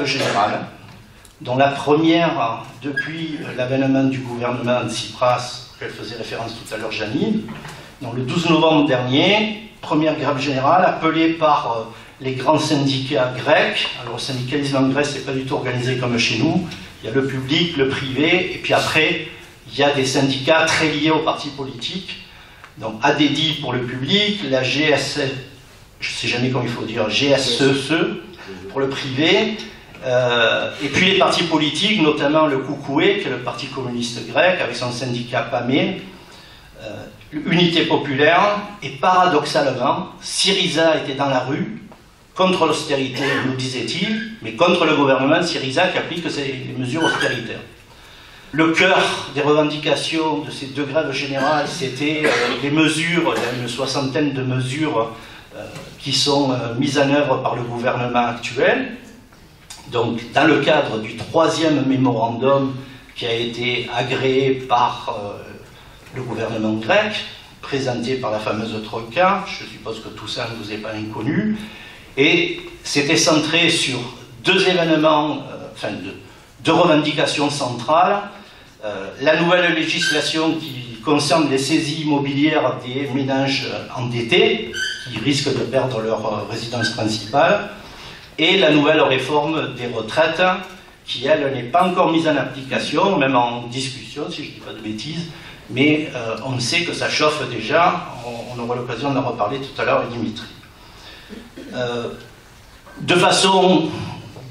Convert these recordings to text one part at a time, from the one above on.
grèves générales, dont la première depuis l'avènement du gouvernement de Tsipras, auquel faisait référence tout à l'heure Janine. Donc le 12 novembre dernier, première grève générale appelée par les grands syndicats grecs. Alors le syndicalisme en Grèce n'est pas du tout organisé comme chez nous. Il y a le public, le privé, et puis après, il y a des syndicats très liés aux partis politiques. Donc ADEDI pour le public, la GSE, je ne sais jamais comment il faut dire, GSEE pour le privé, et puis les partis politiques, notamment le Koukoué, qui est le parti communiste grec, avec son syndicat PAME, Unité populaire, et paradoxalement, Syriza était dans la rue, contre l'austérité, nous disait-il, mais contre le gouvernement de Syriza qui applique les mesures austéritaires. Le cœur des revendications de ces deux grèves générales, c'était les mesures, il y a une soixantaine de mesures qui sont mises en œuvre par le gouvernement actuel. Donc, dans le cadre du troisième mémorandum qui a été agréé par le gouvernement grec, présenté par la fameuse Troïka, je suppose que tout ça ne vous est pas inconnu, et c'était centré sur deux événements, deux revendications centrales. La nouvelle législation qui concerne les saisies immobilières des ménages endettés, qui risquent de perdre leur résidence principale, et la nouvelle réforme des retraites, qui, elle, n'est pas encore mise en application, même en discussion, si je ne dis pas de bêtises, mais on sait que ça chauffe déjà, on aura l'occasion d'en reparler tout à l'heure avec Dimitri. De façon,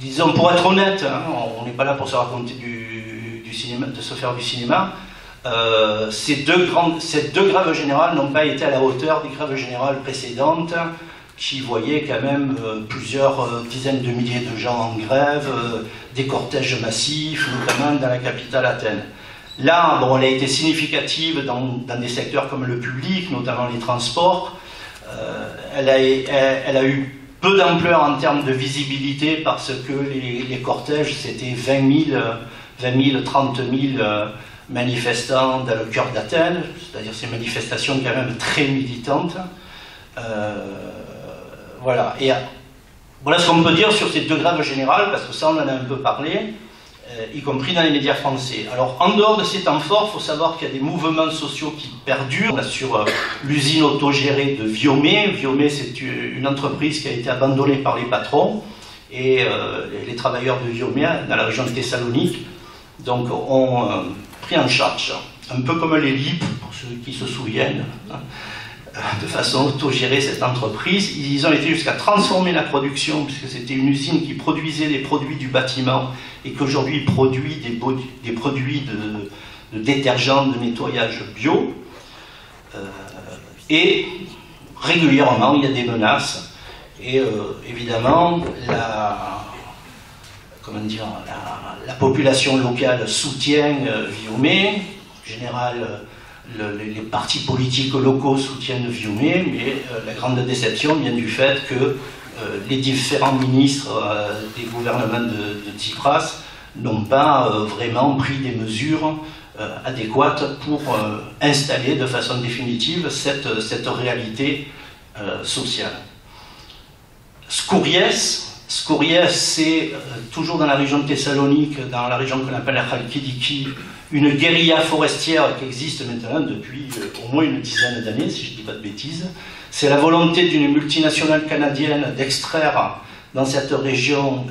disons, pour être honnête, hein, on n'est pas là pour se raconter du cinéma, de se faire du cinéma, ces deux grèves générales n'ont pas été à la hauteur des grèves générales précédentes, qui voyaient quand même plusieurs dizaines de milliers de gens en grève, des cortèges massifs, notamment dans la capitale Athènes. Là, bon, elle a été significative dans des secteurs comme le public, notamment les transports. Elle a eu peu d'ampleur en termes de visibilité parce que les cortèges, c'était 20 000, 30 000 manifestants dans le cœur d'Athènes, c'est-à-dire ces manifestations quand même très militantes. Voilà. Et voilà ce qu'on peut dire sur ces deux grèves générales, parce que ça on en a un peu parlé, y compris dans les médias français. Alors en dehors de ces temps forts, il faut savoir qu'il y a des mouvements sociaux qui perdurent. On a sur l'usine autogérée de Viomé. Viomé, c'est une entreprise qui a été abandonnée par les patrons, et les travailleurs de Viomé, dans la région de Thessalonique, donc ont pris en charge, un peu comme les LIP, pour ceux qui se souviennent, hein, de façon autogérée cette entreprise. Ils ont été jusqu'à transformer la production, puisque c'était une usine qui produisait des produits du bâtiment et qu'aujourd'hui produit des produits de détergents, de nettoyage bio. Et régulièrement, il y a des menaces. Et évidemment, la population locale soutient Viomé. En général, les partis politiques locaux soutiennent Viomé, mais la grande déception vient du fait que les différents ministres des gouvernements de Tsipras n'ont pas vraiment pris des mesures adéquates pour installer de façon définitive cette réalité sociale. Skouries, c'est toujours dans la région de Thessalonique, dans la région qu'on appelle la Chalkidiki, une guérilla forestière qui existe maintenant depuis au moins une dizaine d'années, si je ne dis pas de bêtises. C'est la volonté d'une multinationale canadienne d'extraire dans cette région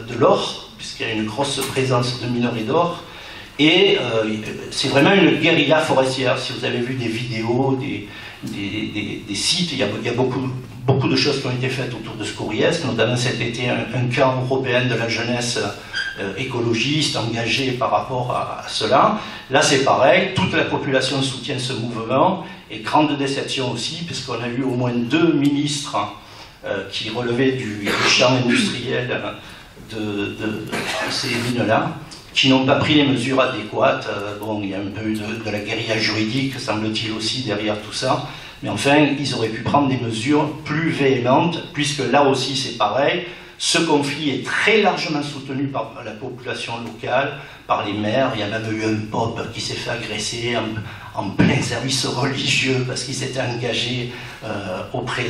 de l'or, puisqu'il y a une grosse présence de minerais d'or. Et c'est vraiment une guérilla forestière. Si vous avez vu des vidéos, des sites, il y a beaucoup de choses qui ont été faites autour de Skouries, notamment cet été un camp européen de la jeunesse écologiste engagé par rapport à cela. Là c'est pareil, toute la population soutient ce mouvement, et grande déception aussi, puisqu'on a eu au moins 2 ministres qui relevaient du champ industriel de ces mines-là, qui n'ont pas pris les mesures adéquates. Bon, il y a un peu de la guérilla juridique, semble-t-il, aussi derrière tout ça, mais enfin, ils auraient pu prendre des mesures plus véhémentes, puisque là aussi c'est pareil. Ce conflit est très largement soutenu par la population locale, par les maires. Il y a même eu un pope qui s'est fait agresser en plein service religieux parce qu'il s'était engagé auprès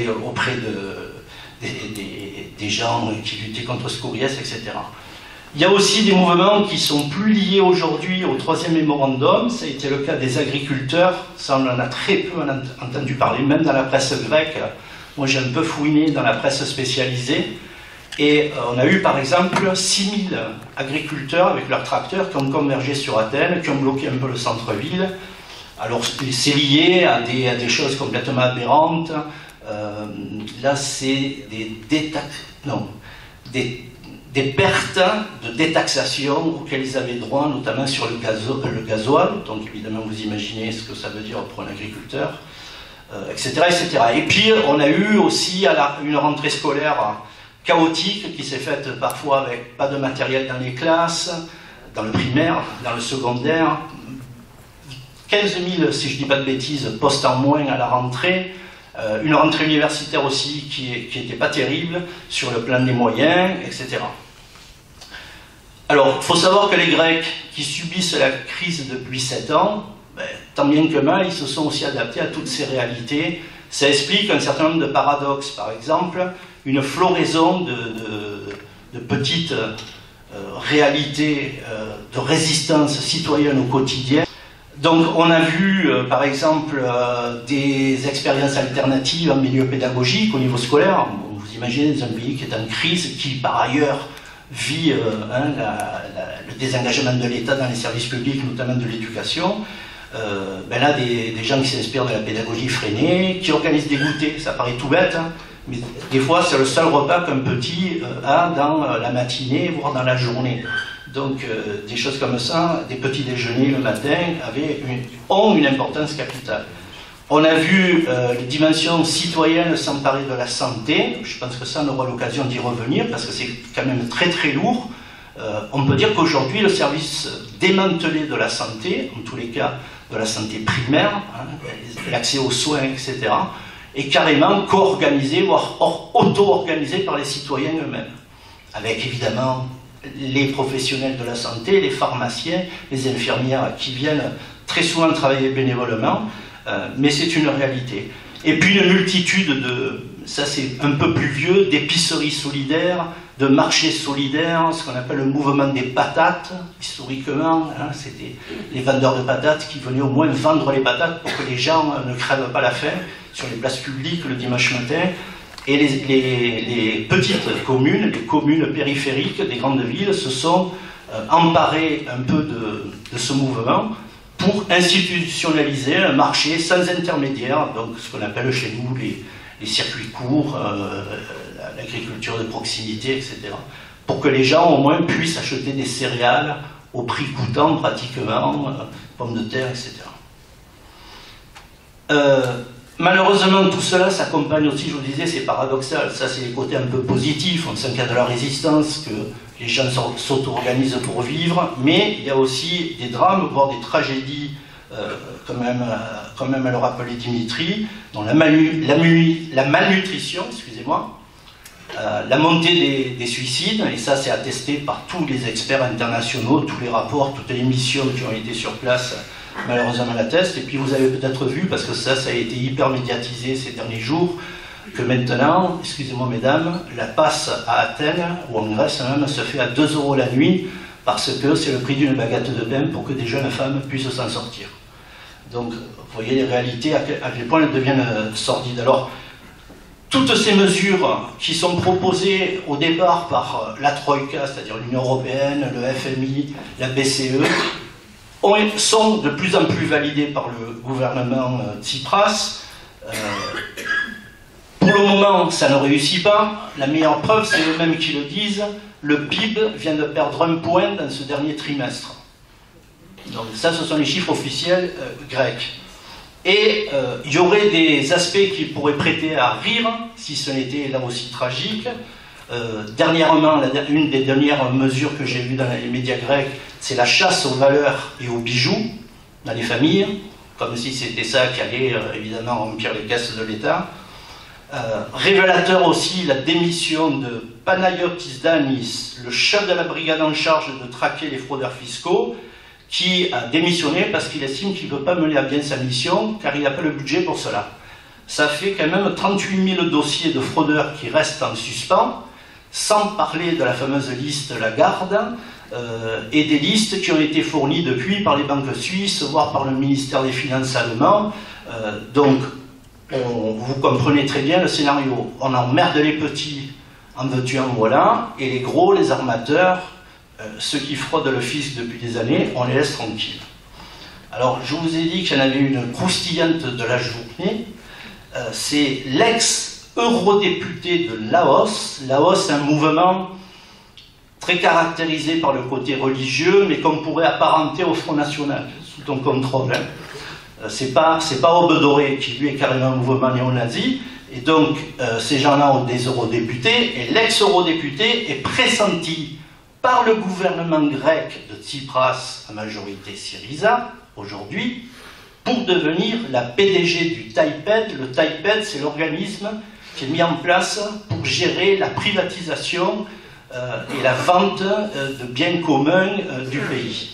des gens qui luttaient contre Scouriès, etc. Il y a aussi des mouvements qui sont plus liés aujourd'hui au troisième mémorandum. Ça a été le cas des agriculteurs. Ça, on en a très peu entendu parler, même dans la presse grecque. Moi, j'ai un peu fouiné dans la presse spécialisée. Et on a eu, par exemple, 6000 agriculteurs avec leurs tracteurs qui ont convergé sur Athènes, qui ont bloqué un peu le centre-ville. Alors, c'est lié à des choses complètement aberrantes. Là, c'est des pertes de détaxation auxquelles ils avaient droit, notamment sur le gasoil. Donc, évidemment, vous imaginez ce que ça veut dire pour un agriculteur, etc., etc. Et puis, on a eu aussi une rentrée scolaire chaotique qui s'est faite parfois avec pas de matériel dans les classes, dans le primaire, dans le secondaire. 15 000, si je ne dis pas de bêtises, postes en moins à la rentrée. Une rentrée universitaire aussi qui n'était pas terrible sur le plan des moyens, etc. Alors, il faut savoir que les Grecs qui subissent la crise depuis 7 ans, tant bien que mal, ils se sont aussi adaptés à toutes ces réalités. Ça explique un certain nombre de paradoxes. Par exemple, une floraison de petites réalités de résistance citoyenne au quotidien. Donc on a vu par exemple des expériences alternatives en milieu pédagogique au niveau scolaire. Vous imaginez dans un pays qui est en crise, qui par ailleurs vit le désengagement de l'État dans les services publics, notamment de l'éducation. Là, des gens qui s'inspirent de la pédagogie freinée, qui organisent des goûters, ça paraît tout bête, hein, mais des fois c'est le seul repas qu'un petit a dans la matinée, voire dans la journée. Donc des choses comme ça, des petits déjeuners le matin, ont une importance capitale. On a vu les dimensions citoyennes s'emparer de la santé. Je pense que ça, on aura l'occasion d'y revenir, parce que c'est quand même très très lourd. On peut dire qu'aujourd'hui, le service démantelé de la santé, en tous les cas de la santé primaire, hein, l'accès aux soins, etc., est carrément co-organisé, voire auto-organisé par les citoyens eux-mêmes, avec évidemment les professionnels de la santé, les pharmaciens, les infirmières qui viennent très souvent travailler bénévolement, mais c'est une réalité. Et puis une multitude ça c'est un peu plus vieux, d'épiceries solidaires, de marchés solidaires, ce qu'on appelle le mouvement des patates, historiquement, hein, c'était les vendeurs de patates qui venaient au moins vendre les patates pour que les gens ne crèvent pas la faim sur les places publiques le dimanche matin. Et les petites communes, les communes périphériques des grandes villes se sont emparées un peu de ce mouvement pour institutionnaliser un marché sans intermédiaire, donc ce qu'on appelle chez nous les circuits courts, l'agriculture de proximité, etc. Pour que les gens au moins puissent acheter des céréales au prix coûtant pratiquement, pommes de terre, etc. Malheureusement, tout cela s'accompagne aussi, je vous disais, c'est paradoxal. Ça, c'est les côtés un peu positifs. On sent qu'il y a de la résistance, que les gens s'auto-organisent pour vivre. Mais il y a aussi des drames, voire des tragédies, comme même le rappelait Dimitri, dont la malnutrition, excusez-moi, la montée des suicides, et ça, c'est attesté par tous les experts internationaux, tous les rapports, toutes les missions qui ont été sur place, malheureusement l'attestent. Et puis vous avez peut-être vu, parce que ça a été hyper médiatisé ces derniers jours, que maintenant, excusez-moi mesdames, la passe à Athènes, ou en Grèce même, se fait à 2 € la nuit, parce que c'est le prix d'une baguette de pain pour que des jeunes femmes puissent s'en sortir. Donc, vous voyez les réalités, à quel point elles deviennent sordides. Alors, toutes ces mesures qui sont proposées au départ par la Troïka, c'est-à-dire l'Union européenne, le FMI, la BCE, sont de plus en plus validées par le gouvernement Tsipras. Pour le moment, ça ne réussit pas. La meilleure preuve, c'est eux-mêmes qui le disent, le PIB vient de perdre 1 point dans ce dernier trimestre. Donc ça, ce sont les chiffres officiels grecs. Et il y aurait des aspects qui pourraient prêter à rire, si ce n'était là aussi tragique. Dernièrement, une des dernières mesures que j'ai vues dans les médias grecs, c'est la chasse aux valeurs et aux bijoux dans les familles, comme si c'était ça qui allait évidemment remplir les caisses de l'État. Révélateur aussi la démission de Panayotis Danis, le chef de la brigade en charge de traquer les fraudeurs fiscaux, qui a démissionné parce qu'il estime qu'il ne peut pas mener à bien sa mission, car il n'a pas le budget pour cela. ça fait quand même 38 000 dossiers de fraudeurs qui restent en suspens, sans parler de la fameuse liste Lagarde, et des listes qui ont été fournies depuis par les banques suisses, voire par le ministère des Finances allemand. Donc, vous comprenez très bien le scénario. On emmerde les petits, en veux-tu, en voilà, et les gros, les armateurs, ceux qui fraudent le fisc depuis des années, on les laisse tranquilles. Alors, je vous ai dit qu'il y en avait une croustillante de la journée. C'est l'ex-eurodéputé de Laos. Laos, c'est un mouvement très caractérisé par le côté religieux, mais qu'on pourrait apparenter au Front National, sous ton contrôle. Hein. C'est pas Aube Dorée, qui lui est carrément un mouvement néo-nazi, et donc ces gens-là ont des eurodéputés, et l'ex-eurodéputé est pressenti par le gouvernement grec de Tsipras, à majorité Syriza, aujourd'hui, pour devenir la PDG du TAIPED. Le TAIPED, c'est l'organisme qui est mis en place pour gérer la privatisation et la vente de biens communs du pays.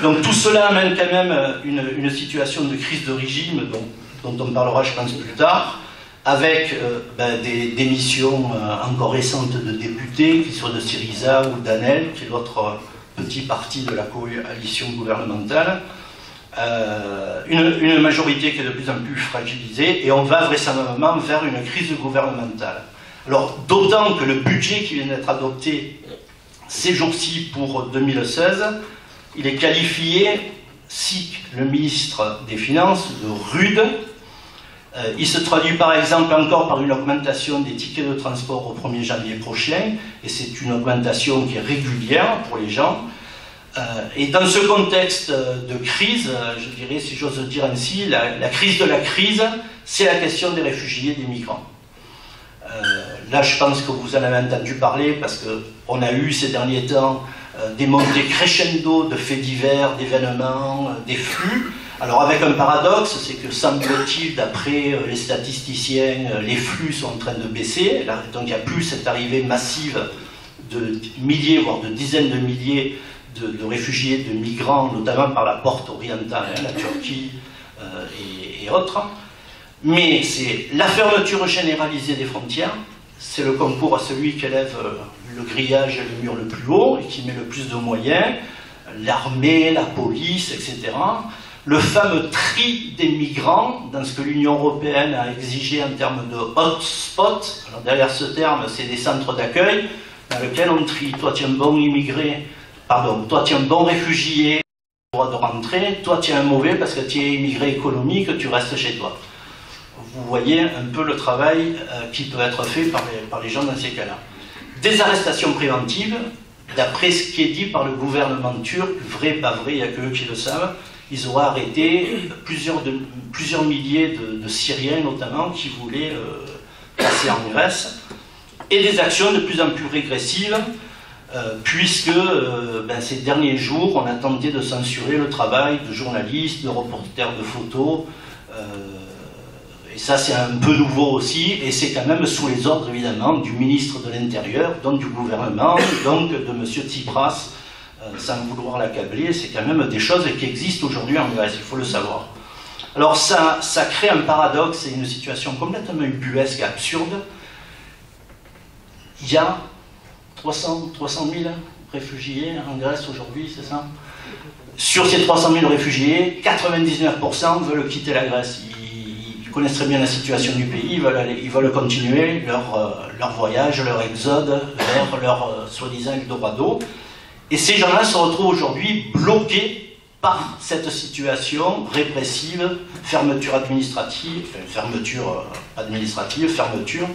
Donc tout cela amène quand même une situation de crise de régime dont on parlera, je pense, plus tard, avec des démissions encore récentes de députés, qu'ils soient de Syriza ou d'Anel, qui est l'autre petit parti de la coalition gouvernementale, une majorité qui est de plus en plus fragilisée, et on va vraisemblablement vers une crise gouvernementale. Alors, d'autant que le budget qui vient d'être adopté ces jours-ci pour 2016, il est qualifié, si le ministre des Finances, de rude. Il se traduit par exemple encore par une augmentation des tickets de transport au 1er janvier prochain, et c'est une augmentation qui est régulière pour les gens. Et dans ce contexte de crise, je dirais, si j'ose dire ainsi, la crise de la crise, c'est la question des réfugiés et des migrants. Là, je pense que vous en avez entendu parler, parce qu'on a eu ces derniers temps des montées crescendo de faits divers, d'événements, des flux. Alors avec un paradoxe, c'est que semble-t-il, d'après les statisticiens, les flux sont en train de baisser. Là, donc il n'y a plus cette arrivée massive de milliers, voire de dizaines de milliers de réfugiés, de migrants, notamment par la porte orientale, la Turquie et autres. Mais c'est la fermeture généralisée des frontières, c'est le concours à celui qui élève le grillage et le mur le plus haut et qui met le plus de moyens, l'armée, la police, etc. Le fameux tri des migrants, dans ce que l'Union européenne a exigé en termes de hotspot. Alors derrière ce terme, c'est des centres d'accueil dans lesquels on trie. Toi, tu es un bon immigré, pardon, toi, tu es un bon réfugié, tu as le droit de rentrer. Toi, tu es un mauvais parce que tu es immigré économique, tu restes chez toi. Vous voyez un peu le travail qui peut être fait par les gens dans ces cas-là. Des arrestations préventives, d'après ce qui est dit par le gouvernement turc, vrai, pas vrai, il n'y a que eux qui le savent, ils auraient arrêté plusieurs milliers de Syriens notamment qui voulaient passer en Grèce, et des actions de plus en plus régressives, puisque ces derniers jours, on a tenté de censurer le travail de journalistes, de reporters de photos, et ça c'est un peu nouveau aussi, et c'est quand même sous les ordres évidemment du ministre de l'Intérieur, donc du gouvernement, donc de M. Tsipras, sans vouloir l'accabler. C'est quand même des choses qui existent aujourd'hui en Grèce, il faut le savoir. Alors ça crée un paradoxe et une situation complètement ubuesque, absurde. Il y a 300 000 réfugiés en Grèce aujourd'hui, c'est ça? Sur ces 300 000 réfugiés, 99% veulent quitter la Grèce. Ils connaissent très bien la situation du pays, ils veulent continuer leur voyage, leur exode vers leur soi-disant Eldorado. Et ces gens-là se retrouvent aujourd'hui bloqués par cette situation répressive, fermeture administrative, fermeture.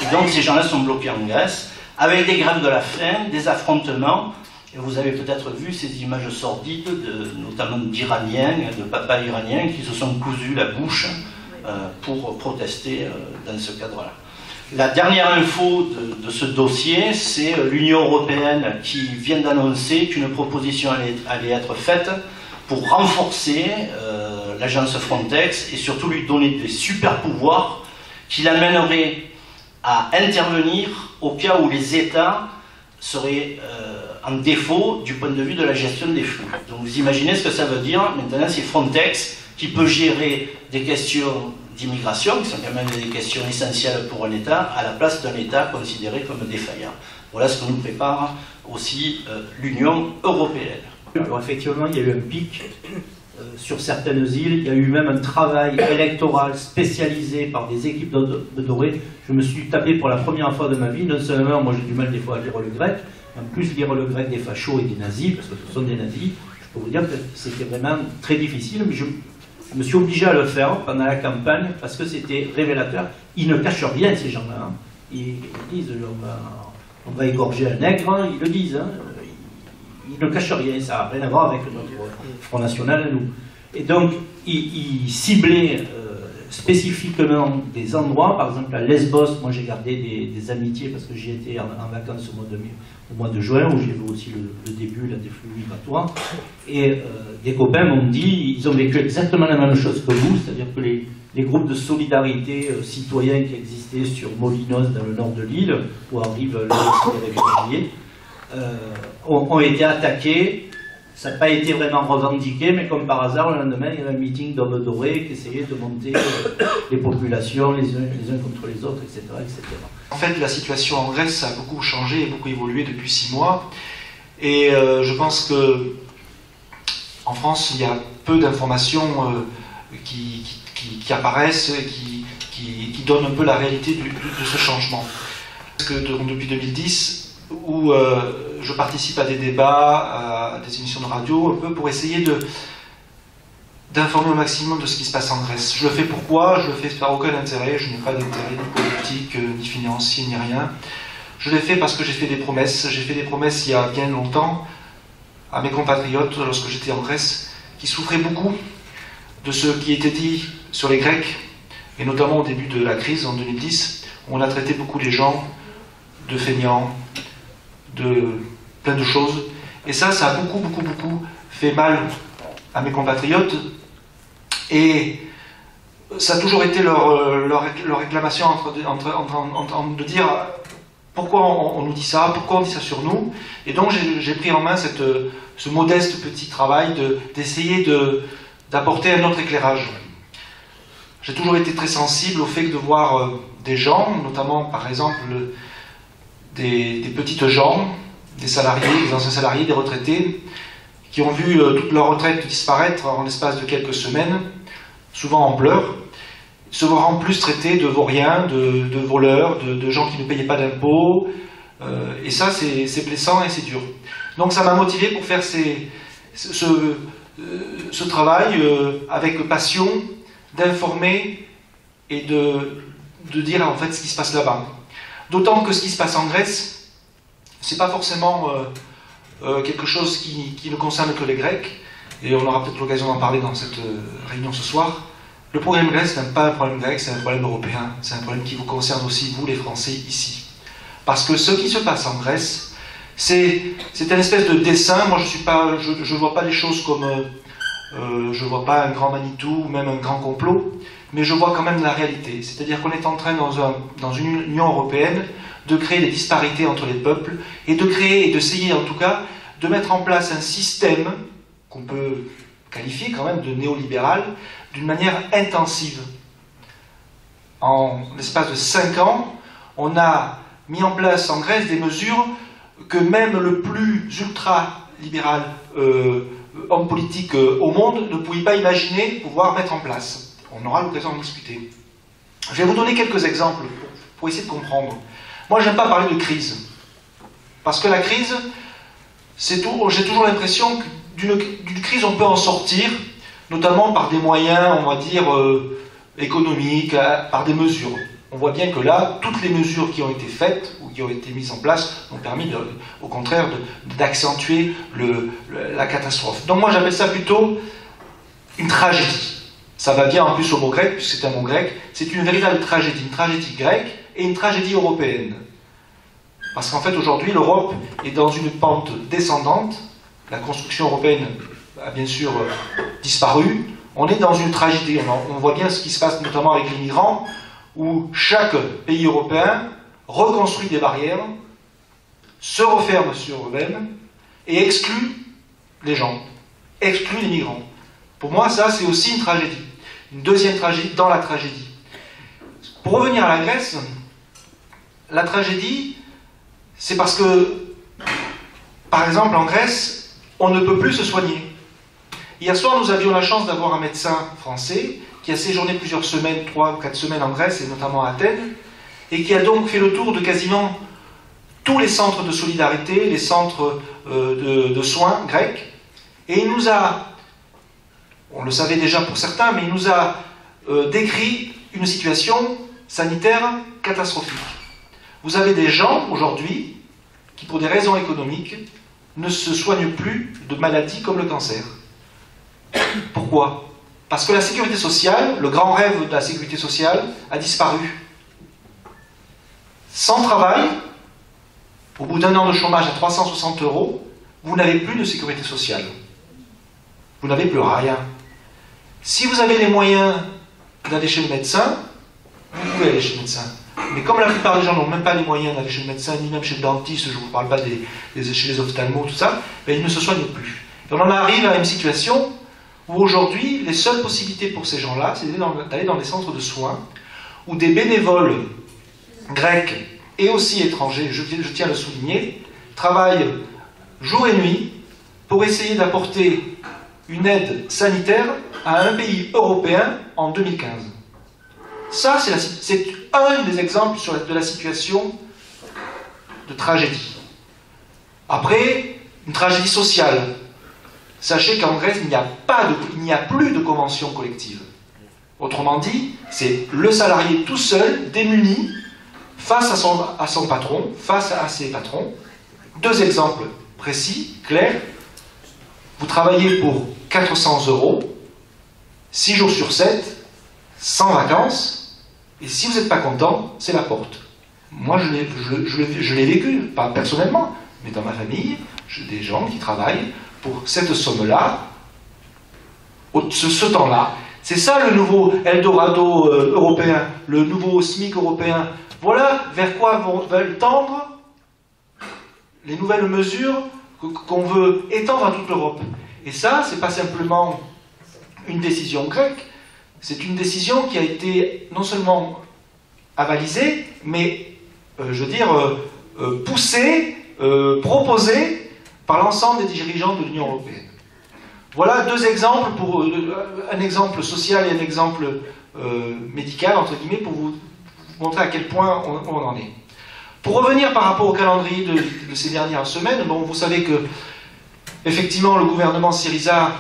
Et donc ces gens-là sont bloqués en Grèce, avec des grèves de la faim, des affrontements. Et vous avez peut-être vu ces images sordides, notamment d'Iraniens, de papas iraniens, qui se sont cousus la bouche pour protester dans ce cadre-là. La dernière info de ce dossier, c'est l'Union européenne qui vient d'annoncer qu'une proposition allait être faite pour renforcer l'agence Frontex et surtout lui donner des super pouvoirs qui l'amèneraient à intervenir au cas où les États seraient en défaut du point de vue de la gestion des flux. Donc vous imaginez ce que ça veut dire. Maintenant, c'est Frontex qui peut gérer des questions d'immigration, qui sont quand même des questions essentielles pour un État, à la place d'un État considéré comme défaillant. Voilà ce que nous prépare aussi l'Union européenne. Alors effectivement, il y a eu un pic sur certaines îles, il y a eu même un travail électoral spécialisé par des équipes de dorés. Je me suis tapé pour la première fois de ma vie, non seulement moi j'ai du mal des fois à lire le grec, mais en plus lire le grec des fachos et des nazis, parce que ce sont des nazis, je peux vous dire que c'était vraiment très difficile, mais je me suis obligé à le faire pendant la campagne, parce que c'était révélateur. Ils ne cachent rien, ces gens-là. Hein. Ils disent, on va égorger un nègre, hein, ils le disent. Hein. Ils ne cachent rien, ça n'a rien à voir avec notre Front National à nous. Et donc, ils ciblaient spécifiquement des endroits, par exemple à Lesbos, moi j'ai gardé des amitiés parce que j'y étais en vacances au mois de juin, où j'ai vu aussi le début là, des flux migratoires. Et des copains m'ont dit, ils ont vécu exactement la même chose que vous, c'est-à-dire que les groupes de solidarité citoyens qui existaient sur Molinos, dans le nord de l'île, où arrivent les réfugiés, ont été attaqués. Ça n'a pas été vraiment revendiqué, mais comme par hasard, le lendemain, il y avait un meeting d'hommes dorés qui essayait de monter les populations les uns contre les autres, etc., etc. En fait, la situation en Grèce a beaucoup changé et beaucoup évolué depuis 6 mois. Et je pense que en France, il y a peu d'informations qui apparaissent, qui donnent un peu la réalité de ce changement. Parce que depuis 2010, où je participe à des débats, à des émissions de radio, un peu pour essayer d'informer au maximum de ce qui se passe en Grèce. Je le fais pourquoi? Je le fais par aucun intérêt, je n'ai pas d'intérêt ni politique, ni financier, ni rien. Je l'ai fait parce que j'ai fait des promesses. J'ai fait des promesses il y a bien longtemps à mes compatriotes, lorsque j'étais en Grèce, qui souffraient beaucoup de ce qui était dit sur les Grecs, et notamment au début de la crise, en 2010, où on a traité beaucoup les gens de feignants, de plein de choses. Et ça a beaucoup fait mal à mes compatriotes. Et ça a toujours été leur réclamation de dire pourquoi on nous dit ça, pourquoi on dit ça sur nous. Et donc j'ai pris en main ce modeste petit travail d'essayer d'apporter un autre éclairage. J'ai toujours été très sensible au fait de voir des gens, notamment par exemple des petites gens, des salariés, des anciens salariés, des retraités, qui ont vu toute leur retraite disparaître en l'espace de quelques semaines, souvent en pleurs, se voir en plus traités de vauriens, de voleurs, de gens qui ne payaient pas d'impôts, et ça c'est blessant et c'est dur. Donc ça m'a motivé pour faire ce travail avec passion, d'informer et de dire en fait ce qui se passe là-bas. D'autant que ce qui se passe en Grèce, c'est pas forcément quelque chose qui ne concerne que les Grecs, et on aura peut-être l'occasion d'en parler dans cette réunion ce soir. Le problème grec, ce n'est pas un problème grec, c'est un problème européen, c'est un problème qui vous concerne aussi, vous les Français, ici. Parce que ce qui se passe en Grèce, c'est une espèce de dessin. Moi je vois pas les choses comme, je vois pas un grand Manitou, ou même un grand complot, mais je vois quand même la réalité. C'est-à-dire qu'on est en train, dans une Union européenne, de créer des disparités entre les peuples, et de créer, et d'essayer en tout cas, de mettre en place un système qu'on peut qualifier quand même de néolibéral, d'une manière intensive. En l'espace de 5 ans, on a mis en place en Grèce des mesures que même le plus ultra-libéral homme politique au monde ne pouvait pas imaginer pouvoir mettre en place. On aura l'occasion d'en discuter. Je vais vous donner quelques exemples pour essayer de comprendre. Moi, j'aime pas parler de crise. Parce que la crise, j'ai toujours l'impression que d'une crise, on peut en sortir, notamment par des moyens, on va dire, économiques, par des mesures. On voit bien que là, toutes les mesures qui ont été faites, ou qui ont été mises en place, ont permis, au contraire, d'accentuer la catastrophe. Donc moi, j'appelle ça plutôt une tragédie. Ça va bien en plus au mot grec, puisque c'est un mot grec. C'est une véritable tragédie grecque et une tragédie européenne. Parce qu'en fait, aujourd'hui, l'Europe est dans une pente descendante. La construction européenne a bien sûr disparu. On est dans une tragédie. On voit bien ce qui se passe notamment avec les migrants, où chaque pays européen reconstruit des barrières, se referme sur eux-mêmes et exclut les gens, exclut les migrants. Pour moi, ça, c'est aussi une tragédie. Une deuxième tragédie dans la tragédie. Pour revenir à la Grèce, la tragédie, c'est parce que, par exemple, en Grèce, on ne peut plus se soigner. Hier soir, nous avions la chance d'avoir un médecin français qui a séjourné plusieurs semaines, 3 ou 4 semaines en Grèce, et notamment à Athènes, et qui a donc fait le tour de quasiment tous les centres de solidarité, les centres de soins grecs, et il nous a, on le savait déjà pour certains, mais il nous a décrit une situation sanitaire catastrophique. Vous avez des gens aujourd'hui qui, pour des raisons économiques, ne se soignent plus de maladies comme le cancer. Pourquoi? Parce que la sécurité sociale, le grand rêve de la sécurité sociale, a disparu. Sans travail, au bout d'un an de chômage à 360 €, vous n'avez plus de sécurité sociale. Vous n'avez plus rien. Si vous avez les moyens d'aller chez le médecin, vous pouvez aller chez le médecin. Mais comme la plupart des gens n'ont même pas les moyens d'aller chez le médecin, ni même chez le dentiste, je ne vous parle pas chez les ophtalmos, tout ça, ben ils ne se soignent plus. Et on en arrive à une situation où aujourd'hui, les seules possibilités pour ces gens-là, c'est d'aller dans des centres de soins, où des bénévoles grecs et aussi étrangers, je tiens à le souligner, travaillent jour et nuit pour essayer d'apporter une aide sanitaire à un pays européen en 2015. Ça, c'est un des exemples de la situation de tragédie. Après, une tragédie sociale. Sachez qu'en Grèce, il n'y a plus de convention collective. Autrement dit, c'est le salarié tout seul, démuni, face à son patron, face à ses patrons. 2 exemples précis, clairs. Vous travaillez pour 400 €, 6 jours sur 7, sans vacances, et si vous n'êtes pas content, c'est la porte. Moi, je l'ai vécu, pas personnellement, mais dans ma famille, j'ai des gens qui travaillent pour cette somme-là, ce temps-là. C'est ça le nouveau Eldorado européen, le nouveau SMIC européen. Voilà vers quoi veulent tendre les nouvelles mesures qu'on veut étendre à toute l'Europe. Et ça, c'est pas simplement une décision grecque, c'est une décision qui a été non seulement avalisée, mais, poussée, proposée par l'ensemble des dirigeants de l'Union européenne. Voilà 2 exemples, un exemple social et un exemple médical, entre guillemets, pour vous montrer à quel point on en est. Pour revenir par rapport au calendrier de ces dernières semaines, bon, vous savez que, effectivement, le gouvernement Syriza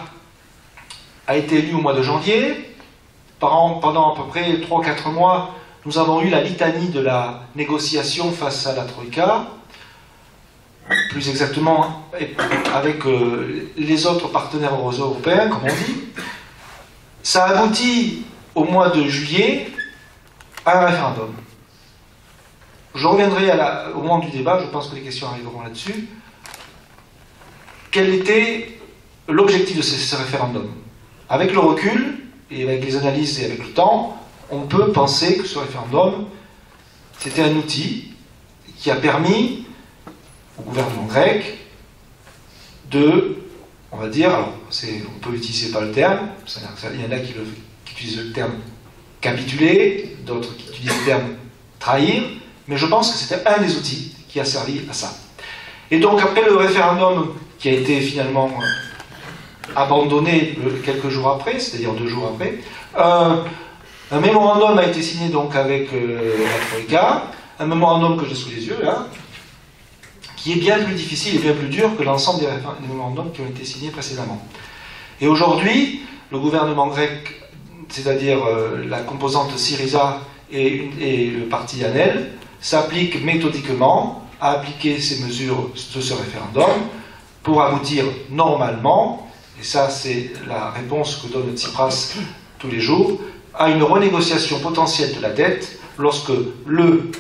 a été élu au mois de janvier. Pendant à peu près 3 ou 4 mois, nous avons eu la litanie de la négociation face à la Troïka, plus exactement avec les autres partenaires européens, comme on dit. Ça aboutit au mois de juillet à un référendum. Je reviendrai au moment du débat, je pense que les questions arriveront là-dessus. Quel était l'objectif de ce référendum? Avec le recul, et avec les analyses et avec le temps, on peut penser que ce référendum, c'était un outil qui a permis au gouvernement grec de, on va dire, alors on peut utiliser pas le terme, il y en a qui utilisent le terme capituler, d'autres qui utilisent le terme trahir, mais je pense que c'était un des outils qui a servi à ça. Et donc après le référendum qui a été finalement abandonné quelques jours après, c'est-à-dire 2 jours après, un mémorandum a été signé donc avec la Troïka, un mémorandum que j'ai sous les yeux là, qui est bien plus difficile et bien plus dur que l'ensemble des mémorandums qui ont été signés précédemment. Et aujourd'hui, le gouvernement grec, c'est-à-dire la composante Syriza et le parti ANEL, s'applique méthodiquement à appliquer ces mesures de ce référendum pour aboutir normalement, et ça c'est la réponse que donne Tsipras tous les jours, à une renégociation potentielle de la dette lorsque le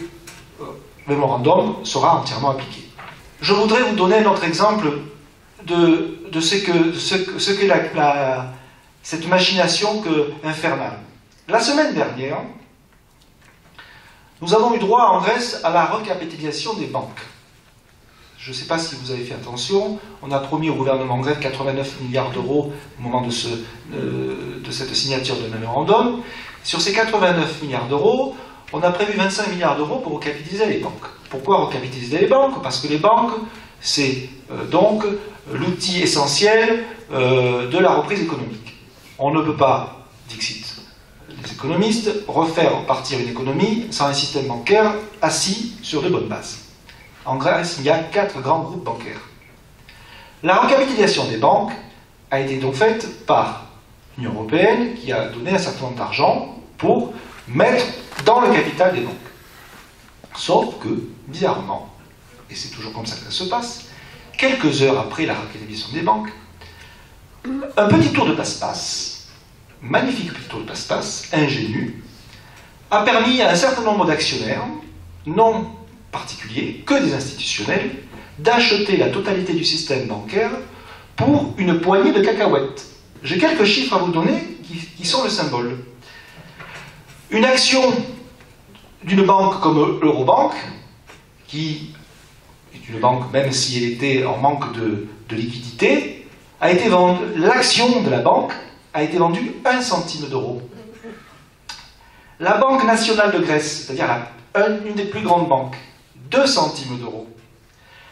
mémorandum sera entièrement appliqué. Je voudrais vous donner un autre exemple de ce qu'est cette machination infernale. La semaine dernière, nous avons eu droit en Grèce à la recapitalisation des banques. Je ne sais pas si vous avez fait attention, on a promis au gouvernement grec 89 milliards d'euros au moment de cette signature de mémorandum. Sur ces 89 milliards d'euros, on a prévu 25 milliards d'euros pour recapitaliser les banques. Pourquoi recapitaliser les banques? Parce que les banques, c'est donc l'outil essentiel de la reprise économique. On ne peut pas, dixit les économistes, refaire partir une économie sans un système bancaire assis sur de bonnes bases. En Grèce, il y a 4 grands groupes bancaires. La recapitalisation des banques a été donc faite par l'Union européenne qui a donné un certain nombre d'argent pour mettre dans le capital des banques. Sauf que, bizarrement, et c'est toujours comme ça que ça se passe, quelques heures après la recapitalisation des banques, un petit tour de passe-passe, magnifique petit tour de passe-passe, ingénu, a permis à un certain nombre d'actionnaires, non particuliers, que des institutionnels, d'acheter la totalité du système bancaire pour une poignée de cacahuètes. J'ai quelques chiffres à vous donner qui sont le symbole. Une action d'une banque comme Eurobank, qui est une banque, même si elle était en manque de liquidité, a été vendue, l'action de la banque a été vendue 1 centime d'euro. La Banque nationale de Grèce, c'est-à-dire une des plus grandes banques, 2 centimes d'euros.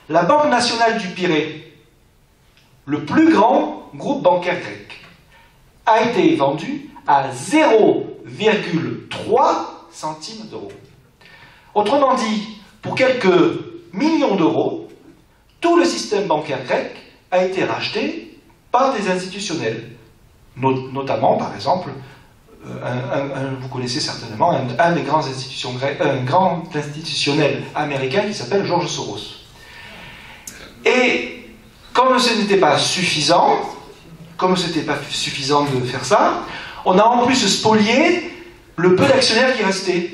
La Banque nationale du Pirée, le plus grand groupe bancaire grec, a été vendue à 0,3 centimes d'euros. Autrement dit, pour quelques millions d'euros, tout le système bancaire grec a été racheté par des institutionnels. Notamment, par exemple, vous connaissez certainement un des grands institutionnels américains qui s'appelle George Soros. Et comme ce n'était pas suffisant, de faire ça, on a en plus spolié le peu d'actionnaires qui restaient.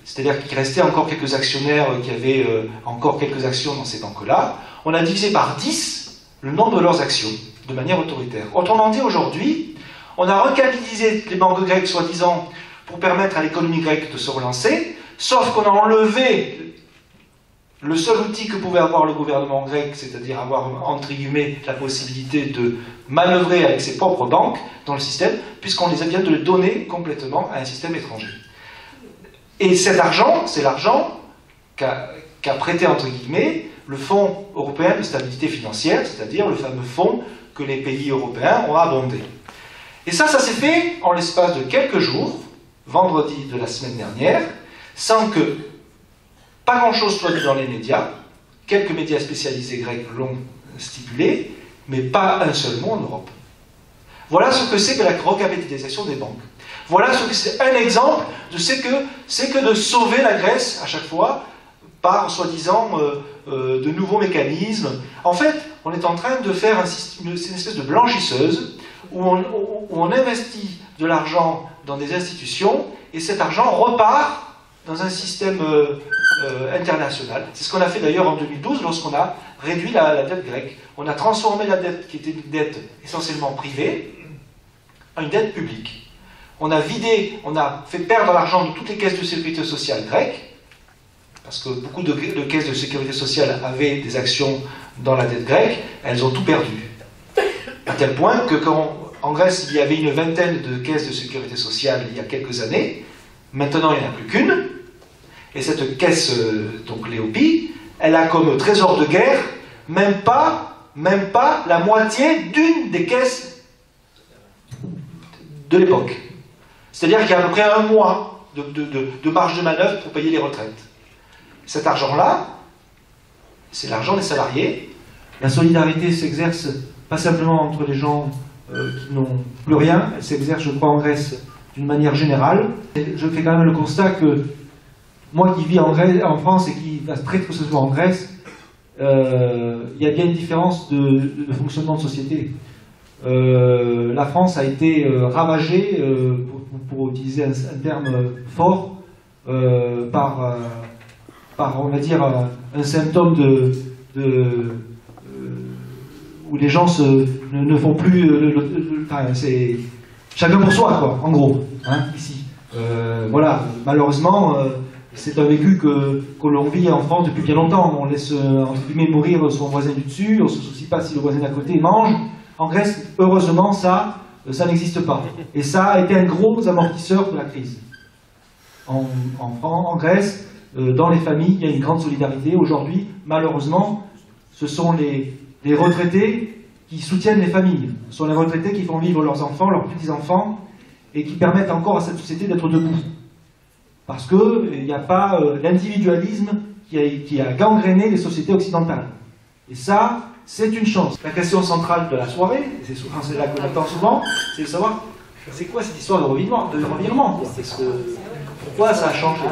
C'est-à-dire qu'il restait encore quelques actionnaires qui avaient encore quelques actions dans ces banques-là. On a divisé par 10 le nombre de leurs actions, de manière autoritaire. Autrement dit, aujourd'hui, on a recapitalisé les banques grecques, soi-disant, pour permettre à l'économie grecque de se relancer, sauf qu'on a enlevé le seul outil que pouvait avoir le gouvernement grec, c'est-à-dire avoir, entre guillemets, la possibilité de manœuvrer avec ses propres banques dans le système, puisqu'on les a bien de le donner complètement à un système étranger. Et cet argent, c'est l'argent qu'a prêté, entre guillemets, le Fonds européen de stabilité financière, c'est-à-dire le fameux fonds que les pays européens ont abondé. Et ça s'est fait en l'espace de quelques jours, vendredi de la semaine dernière, sans que pas grand-chose soit dit dans les médias. Quelques médias spécialisés grecs l'ont stipulé, mais pas un seul mot en Europe. Voilà ce que c'est que la recapitalisation des banques. Voilà ce que c'est un exemple de ce que c'est que de sauver la Grèce à chaque fois par soi-disant de nouveaux mécanismes. En fait, on est en train de faire une espèce de blanchisseuse où on investit de l'argent dans des institutions et cet argent repart dans un système international. C'est ce qu'on a fait d'ailleurs en 2012 lorsqu'on a réduit la dette grecque. On a transformé la dette qui était une dette essentiellement privée en une dette publique. On a fait perdre l'argent de toutes les caisses de sécurité sociale grecques, parce que beaucoup de caisses de sécurité sociale avaient des actions dans la dette grecque, elles ont tout perdu. À tel point que en Grèce, il y avait une vingtaine de caisses de sécurité sociale il y a quelques années, maintenant il n'y en a plus qu'une, et cette caisse, donc Léopi, elle a comme trésor de guerre même pas la moitié d'une des caisses de l'époque. C'est-à-dire qu'il y a à peu près un mois de marge de manœuvre pour payer les retraites. Cet argent-là, c'est l'argent des salariés. La solidarité s'exerce pas simplement entre les gens qui n'ont plus rien, elle s'exerce, je crois, en Grèce d'une manière générale. Et je fais quand même le constat que moi qui vis en France et qui va très très souvent en Grèce, il y a bien une différence de fonctionnement de société. La France a été ravagée, pour utiliser un terme fort, par on va dire, un symptôme où les gens ne font plus... enfin, c'est chacun pour soi, quoi, en gros, hein, ici. Voilà, malheureusement, c'est un vécu que l'on vit en France depuis bien longtemps. On laisse, entre guillemets, mourir son voisin du dessus, on ne se soucie pas si le voisin d'à côté mange. En Grèce, heureusement, ça n'existe pas. Et ça a été un gros amortisseur de la crise. en Grèce, dans les familles, il y a une grande solidarité. Aujourd'hui, malheureusement, ce sont les retraités qui soutiennent les familles. Ce sont les retraités qui font vivre leurs enfants, leurs petits-enfants, et qui permettent encore à cette société d'être debout. Parce qu'il n'y a pas l'individualisme qui a gangréné les sociétés occidentales. Et ça, c'est une chance. La question centrale de la soirée, c'est souvent celle-là qu'on attend souvent, c'est de savoir, c'est quoi cette histoire de revirement, pourquoi ça a changé.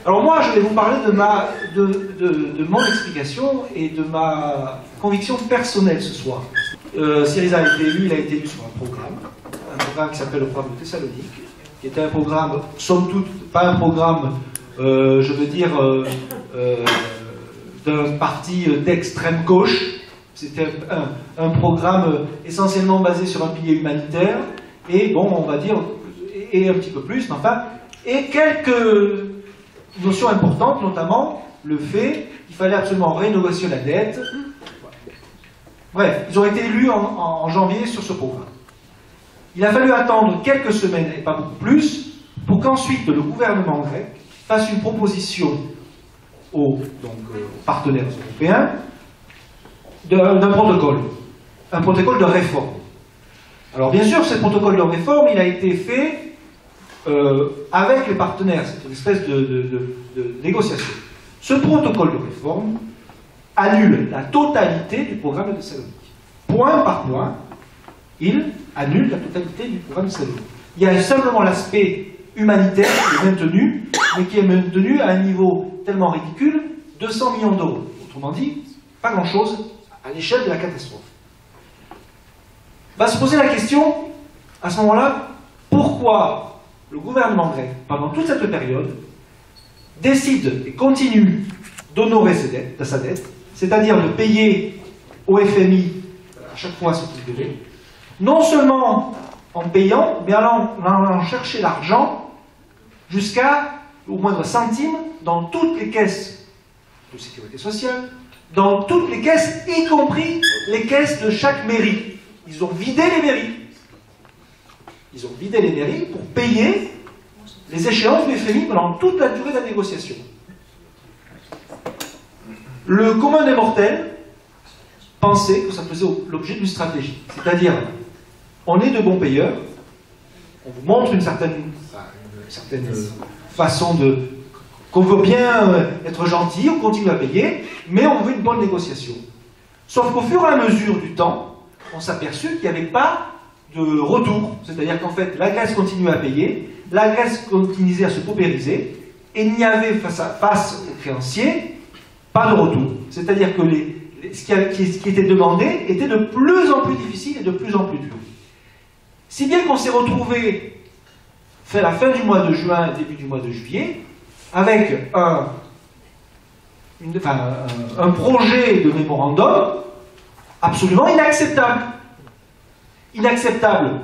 Alors moi, je vais vous parler de mon explication et de ma conviction personnelle ce soir. Syriza a été élu, il a été élu sur un programme qui s'appelle le programme de Thessalonique, qui était un programme, somme toute, pas un programme, je veux dire, d'un parti d'extrême gauche. C'était un programme essentiellement basé sur un pilier humanitaire, et bon, on va dire, et un petit peu plus, mais enfin, et quelques notions importantes, notamment le fait qu'il fallait absolument renégocier la dette. Bref, ils ont été élus en janvier sur ce programme. Il a fallu attendre quelques semaines, et pas beaucoup plus, pour qu'ensuite le gouvernement grec fasse une proposition aux partenaires européens d'un protocole, un protocole de réforme. Alors bien sûr, ce protocole de réforme, il a été fait avec les partenaires, c'est une espèce de négociation. Ce protocole de réforme annule la totalité du programme de Thessalonique. Point par point, il annule la totalité du programme de Thessalonique. Il y a simplement l'aspect humanitaire qui est maintenu, mais qui est maintenu à un niveau tellement ridicule, 200 millions d'euros. Autrement dit, pas grand-chose à l'échelle de la catastrophe. Va se poser la question, à ce moment-là, pourquoi le gouvernement grec, pendant toute cette période, décide et continue d'honorer sa dette, c'est-à-dire de payer au FMI à chaque fois ce qu'il devait, non seulement en payant, mais allant chercher l'argent jusqu'au moindre centime dans toutes les caisses de sécurité sociale, dans toutes les caisses, y compris les caisses de chaque mairie. Ils ont vidé les mairies. Ils ont vidé les mairies pour payer les échéances du FMI pendant toute la durée de la négociation. Le commun des mortels pensait que ça faisait l'objet d'une stratégie. C'est-à-dire, on est de bons payeurs, on vous montre une certaine façon qu'on veut bien être gentil, on continue à payer, mais on veut une bonne négociation. Sauf qu'au fur et à mesure du temps, on s'est aperçu qu'il n'y avait pas de retour. C'est-à-dire qu'en fait, la Grèce continuait à payer, la Grèce continuait à se paupériser, et il n'y avait face aux créanciers pas de retour. C'est-à-dire que ce qui était demandé était de plus en plus difficile et de plus en plus dur. Si bien qu'on s'est retrouvé, fait la fin du mois de juin, début du mois de juillet, avec un projet de mémorandum absolument inacceptable. Inacceptable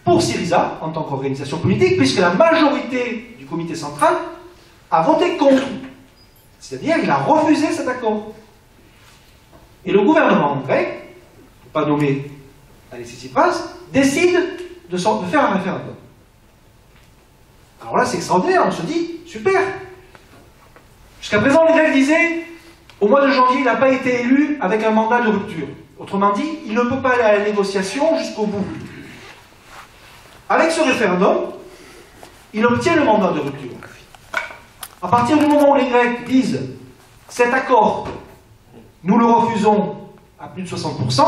pour Syriza, en tant qu'organisation politique, puisque la majorité du comité central a voté contre. C'est-à-dire qu'il a refusé cet accord. Et le gouvernement grec, pour ne pas nommer Alexis Tsipras, décide de faire un référendum. Alors là, c'est extraordinaire, on se dit, super. Jusqu'à présent, les Grecs disaient, au mois de janvier, il n'a pas été élu avec un mandat de rupture. Autrement dit, il ne peut pas aller à la négociation jusqu'au bout. Avec ce référendum, il obtient le mandat de rupture. À partir du moment où les Grecs disent, cet accord, nous le refusons à plus de 60%,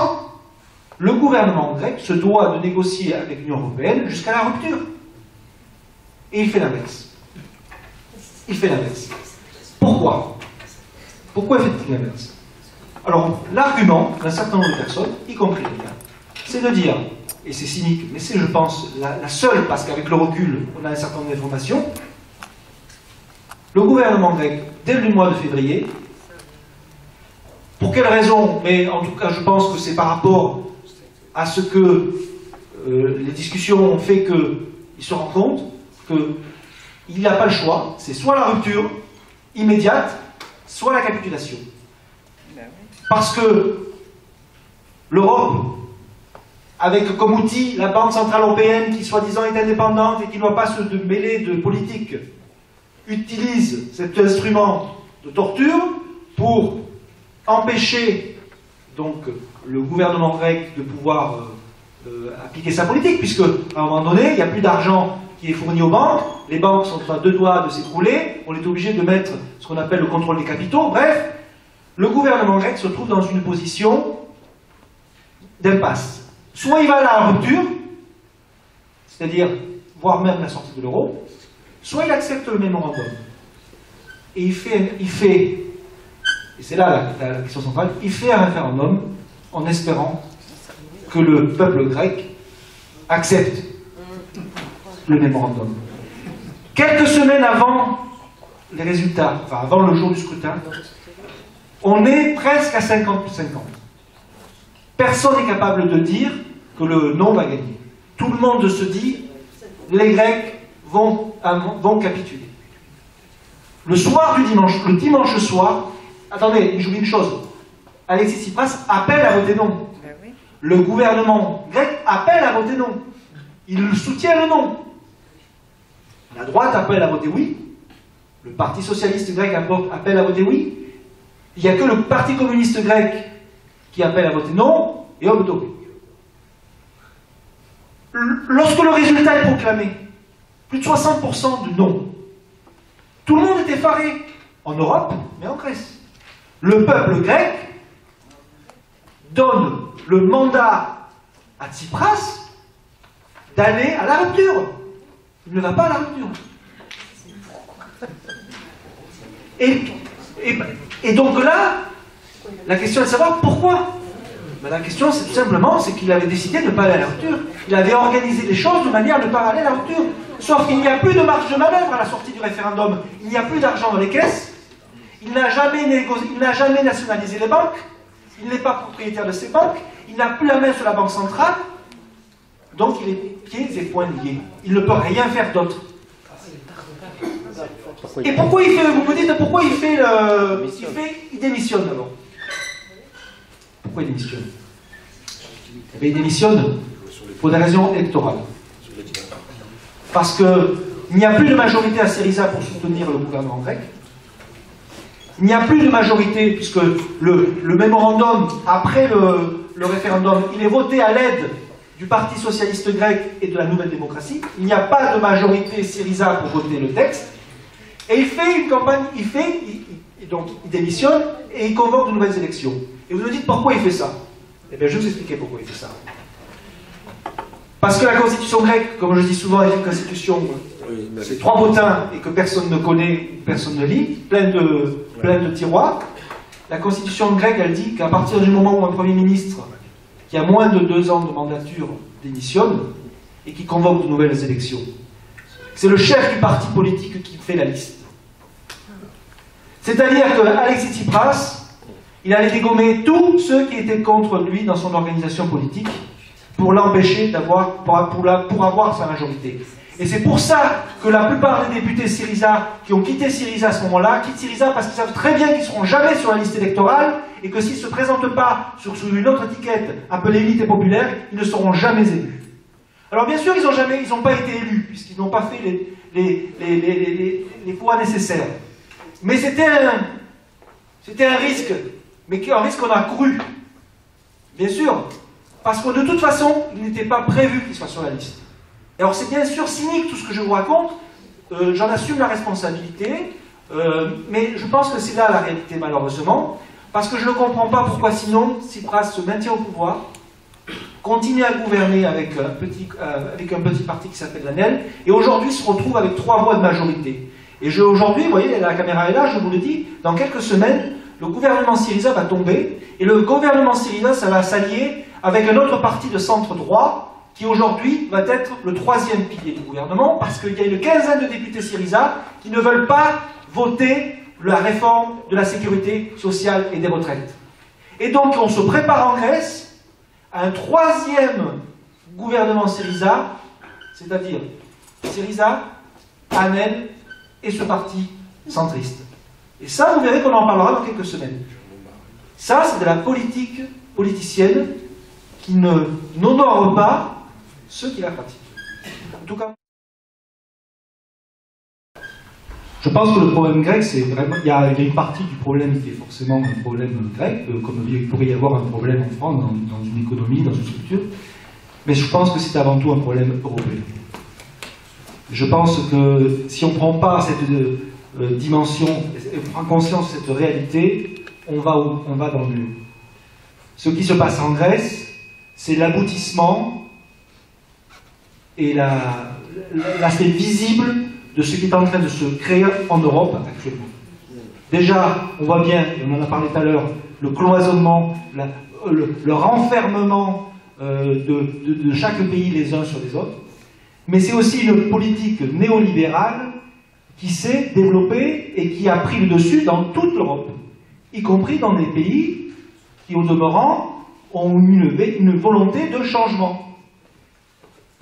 le gouvernement grec se doit de négocier avec l'Union européenne jusqu'à la rupture. Et il fait l'inverse. Il fait l'inverse. Pourquoi? Pourquoi fait-il l'inverse? Alors, l'argument d'un certain nombre de personnes, y compris les miens, c'est de dire, et c'est cynique, mais c'est, je pense, la seule, parce qu'avec le recul, on a un certain nombre d'informations, le gouvernement grec, dès le mois de février, pour quelle raison? Mais en tout cas, je pense que c'est par rapport à ce que les discussions ont fait qu'il se rend compte qu'il n'a pas le choix, c'est soit la rupture immédiate, soit la capitulation. Parce que l'Europe avec comme outil la Banque Centrale Européenne qui soi-disant est indépendante et qui ne doit pas se mêler de politique, utilise cet instrument de torture pour empêcher donc le gouvernement grec de pouvoir appliquer sa politique, puisque à un moment donné, il n'y a plus d'argent qui est fourni aux banques, les banques sont à 2 doigts de s'écrouler, on est obligé de mettre ce qu'on appelle le contrôle des capitaux. Bref, le gouvernement grec se trouve dans une position d'impasse. Soit il va à la rupture, c'est-à-dire voire même la sortie de l'euro, soit il accepte le mémorandum. Et il fait et c'est là la question centrale, il fait un référendum en espérant que le peuple grec accepte le mémorandum. Quelques semaines avant les résultats, enfin avant le jour du scrutin, on est presque à 50-50. Personne n'est capable de dire que le non va gagner. Tout le monde se dit, les Grecs vont capituler. Le soir du dimanche, le dimanche soir, attendez, j'oublie une chose, Alexis Tsipras appelle à voter non. Le gouvernement grec appelle à voter non. Il soutient le non. La droite appelle à voter oui. Le Parti socialiste grec appelle à voter oui. Il n'y a que le Parti communiste grec qui appelle à voter non, et hop, top. Lorsque le résultat est proclamé, plus de 60% de non, tout le monde est effaré, en Europe, mais en Grèce. Le peuple grec donne le mandat à Tsipras d'aller à la rupture. Il ne va pas à la rupture. Et donc là, la question est de savoir pourquoi. Ben la question, c'est tout simplement, c'est qu'il avait décidé de ne pas aller à la rupture. Il avait organisé les choses de manière à ne pas aller à la rupture. Sauf qu'il n'y a plus de marge de manœuvre à la sortie du référendum. Il n'y a plus d'argent dans les caisses. Il n'a jamais nationalisé les banques. Il n'est pas propriétaire de ces banques. Il n'a plus la main sur la banque centrale. Donc il est pieds et poings liés. Il ne peut rien faire d'autre. Et pourquoi il fait, vous me dites, pourquoi il fait il démissionne d'abord. Pourquoi il démissionne? Il démissionne pour des raisons électorales. Parce qu'il n'y a plus de majorité à Syriza pour soutenir le gouvernement grec. Il n'y a plus de majorité, puisque le mémorandum, après le référendum, il est voté à l'aide du Parti socialiste grec et de la Nouvelle Démocratie. Il n'y a pas de majorité Syriza pour voter le texte. Et il fait une campagne, donc il démissionne et il convoque de nouvelles élections. Et vous me dites pourquoi il fait ça? Eh bien, je vais vous expliquer pourquoi il fait ça. Parce que la constitution grecque, comme je dis souvent, est une constitution, c'est 3 bottins et que personne ne connaît, personne ne lit, plein de tiroirs. La constitution grecque, elle dit qu'à partir du moment où un Premier ministre qui a moins de 2 ans de mandature démissionne et qui convoque de nouvelles élections, c'est le chef du parti politique qui fait la liste. C'est-à-dire que Alexis Tsipras, il allait dégommer tous ceux qui étaient contre lui dans son organisation politique pour l'empêcher d'avoir, pour avoir sa majorité. Et c'est pour ça que la plupart des députés Syriza qui ont quitté Syriza à ce moment-là, quittent Syriza parce qu'ils savent très bien qu'ils ne seront jamais sur la liste électorale et que s'ils ne se présentent pas sous une autre étiquette appelée élite et populaire, ils ne seront jamais élus. Alors bien sûr, ils n'ont pas été élus, puisqu'ils n'ont pas fait les poids nécessaires. Mais c'était un risque, mais un risque qu'on a couru. Bien sûr, parce que de toute façon, il n'était pas prévu qu'il soit sur la liste. Alors c'est bien sûr cynique tout ce que je vous raconte, j'en assume la responsabilité, mais je pense que c'est là la réalité malheureusement, parce que je ne comprends pas pourquoi sinon Tsipras se maintient au pouvoir, continue à gouverner avec un petit parti qui s'appelle l'ANEL, et aujourd'hui se retrouve avec 3 voix de majorité. Et aujourd'hui, vous voyez, la caméra est là, je vous le dis, dans quelques semaines, le gouvernement Syriza va tomber, et le gouvernement Syriza, ça va s'allier avec un autre parti de centre-droit, qui aujourd'hui va être le 3e pilier du gouvernement, parce qu'il y a une quinzaine de députés Syriza qui ne veulent pas voter la réforme de la sécurité sociale et des retraites. Et donc on se prépare en Grèce à un 3e gouvernement Syriza, c'est-à-dire Syriza, ANEL et ce parti centriste. Et ça, vous verrez qu'on en parlera dans quelques semaines. Ça, c'est de la politique politicienne qui n'honore pas ceux qui la pratiquent. En tout cas, je pense que le problème grec, c'est vraiment... Il y a une partie du problème qui est forcément un problème grec, comme il pourrait y avoir un problème en France, dans une économie, dans une structure, mais je pense que c'est avant tout un problème européen. Je pense que si on ne prend pas cette dimension, on prend conscience de cette réalité, on va dans le mur. Ce qui se passe en Grèce, c'est l'aboutissement et l'aspect visible de ce qui est en train de se créer en Europe actuellement. Déjà, on voit bien, et on en a parlé tout à l'heure, le cloisonnement, le renfermement de chaque pays les uns sur les autres, mais c'est aussi une politique néolibérale qui s'est développée et qui a pris le dessus dans toute l'Europe, y compris dans des pays qui, au demeurant, ont une volonté de changement.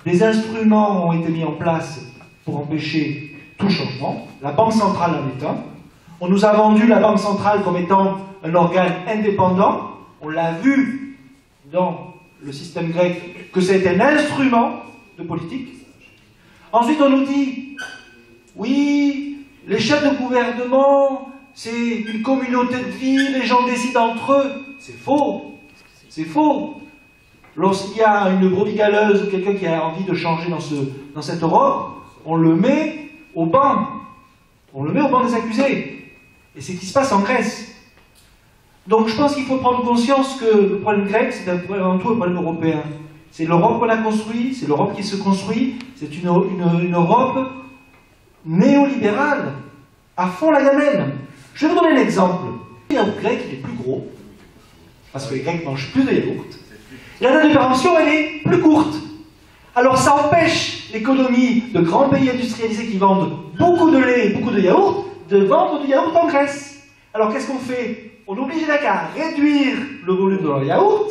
Des instruments ont été mis en place pour empêcher tout changement. La Banque centrale en est un. On nous a vendu la Banque centrale comme étant un organe indépendant. On l'a vu dans le système grec que c'était un instrument de politique. Ensuite, on nous dit, oui, les chefs de gouvernement, c'est une communauté de vie, les gens décident entre eux. C'est faux. C'est faux. Lorsqu'il y a une brebis galeuse ou quelqu'un qui a envie de changer dans cette Europe, on le met au banc. On le met au banc des accusés. Et c'est ce qui se passe en Grèce. Donc je pense qu'il faut prendre conscience que le problème grec, c'est avant tout un problème européen. C'est l'Europe qu'on a construit, c'est l'Europe qui se construit, c'est une Europe néolibérale, à fond la gamelle. Je vais vous donner un exemple. Le yaourt grec, il est plus gros, parce que les Grecs mangent plus de yaourt. La date de péremption, elle est plus courte. Alors ça empêche l'économie de grands pays industrialisés qui vendent beaucoup de lait et beaucoup de yaourt de vendre du yaourt en Grèce. Alors qu'est-ce qu'on fait? On oblige les Grecs à réduire le volume de leur yaourt,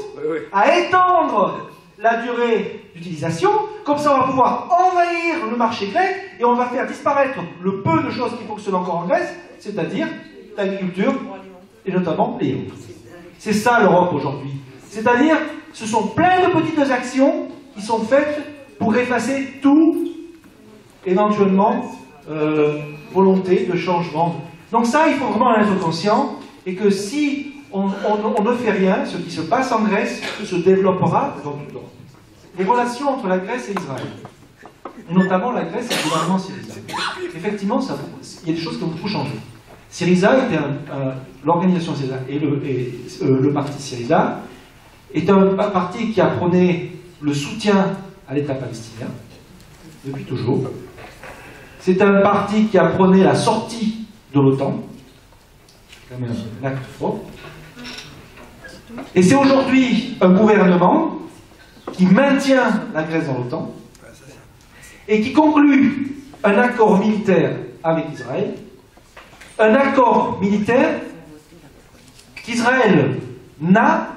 à étendre la durée d'utilisation, comme ça on va pouvoir envahir le marché grec et on va faire disparaître le peu de choses qui fonctionnent encore en Grèce, c'est-à-dire l'agriculture et notamment les yaourts. C'est ça l'Europe aujourd'hui. C'est-à-dire, ce sont plein de petites actions qui sont faites pour effacer tout, éventuellement, volonté de changement. Donc ça, il faut vraiment en être conscient, et que si on ne fait rien, ce qui se passe en Grèce se développera dans toute l'Europe. Les relations entre la Grèce et Israël, notamment la Grèce et le gouvernement Syriza. Effectivement, il y a des choses qui ont beaucoup changé. Syriza était l'organisation Syriza et le parti Syriza est un parti qui apprenait le soutien à l'État palestinien depuis toujours. C'est un parti qui apprenait la sortie de l'OTAN, c'est quand même un acte fort. Et c'est aujourd'hui un gouvernement qui maintient la Grèce dans l'OTAN et qui conclut un accord militaire avec Israël, un accord militaire qu'Israël n'a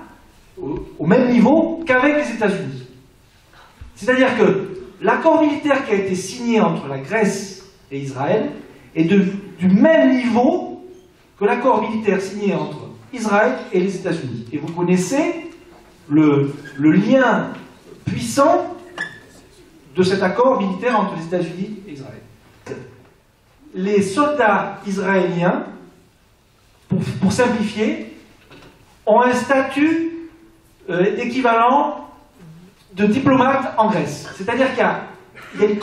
au même niveau qu'avec les États-Unis. C'est-à-dire que l'accord militaire qui a été signé entre la Grèce et Israël est du même niveau que l'accord militaire signé entre Israël et les États-Unis. Et vous connaissez le lien puissant de cet accord militaire entre les États-Unis et Israël. Les soldats israéliens, pour simplifier, ont un statut équivalent de diplomate en Grèce. C'est-à-dire qu'il y a une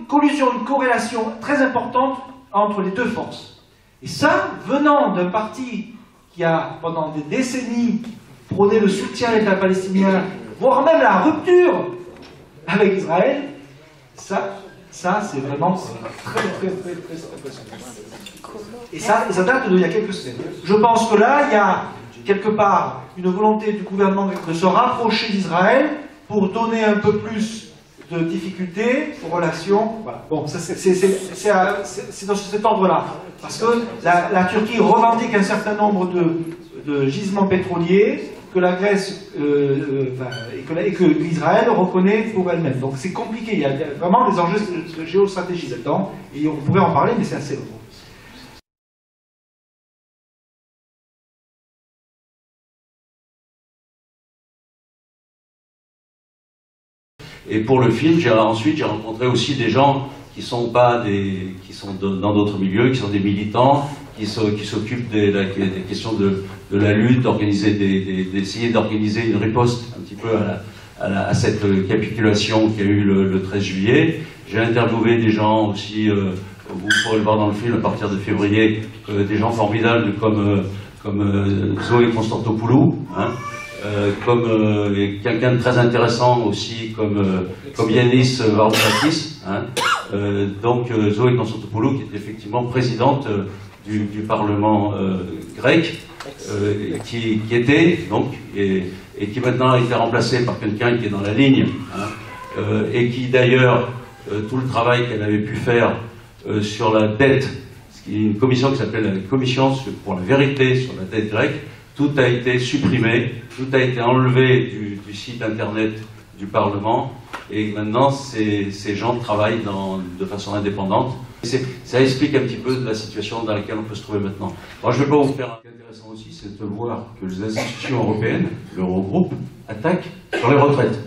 collusion, une corrélation très importante entre les deux forces. Et ça, venant d'un parti qui a, pendant des décennies, prôné le soutien à l'État palestinien, voire même la rupture avec Israël, ça c'est vraiment très impressionnant. Et ça date d'il y a quelques semaines. Je pense que là, il y a quelque part une volonté du gouvernement de se rapprocher d'Israël pour donner un peu plus de difficultés aux relations. Voilà. Bon, c'est dans cet ordre-là. Parce que la Turquie revendique un certain nombre de gisements pétroliers que la Grèce et que l'Israël reconnaît pour elle-même. Donc c'est compliqué, il y a vraiment des enjeux de géostratégie là-dedans, et on pourrait en parler, mais c'est assez long. Et pour le film, ensuite j'ai rencontré aussi des gens qui sont dans d'autres milieux, qui sont des militants, qui s'occupent des questions de la lutte, d'essayer d'organiser une riposte un petit peu à cette capitulation qu'il y a eu le 13 juillet. J'ai interviewé des gens aussi, vous pourrez le voir dans le film à partir de février, des gens formidables comme Zoé Constantopoulou, hein, comme quelqu'un de très intéressant aussi comme Yanis Varoufakis, hein, donc Zoé Constantopoulou qui est effectivement présidente du Parlement grec, qui était donc et qui maintenant a été remplacée par quelqu'un qui est dans la ligne, hein, et qui d'ailleurs tout le travail qu'elle avait pu faire sur la dette, il y a une commission qui s'appelle la Commission pour la vérité sur la dette grecque, tout a été supprimé, tout a été enlevé du site internet du Parlement, et maintenant ces gens travaillent de façon indépendante. Ça explique un petit peu de la situation dans laquelle on peut se trouver maintenant. Alors, je ne vais pas vous faire. Ce qui est intéressant aussi, c'est de voir que les institutions européennes, l'Eurogroupe, attaquent sur les retraites.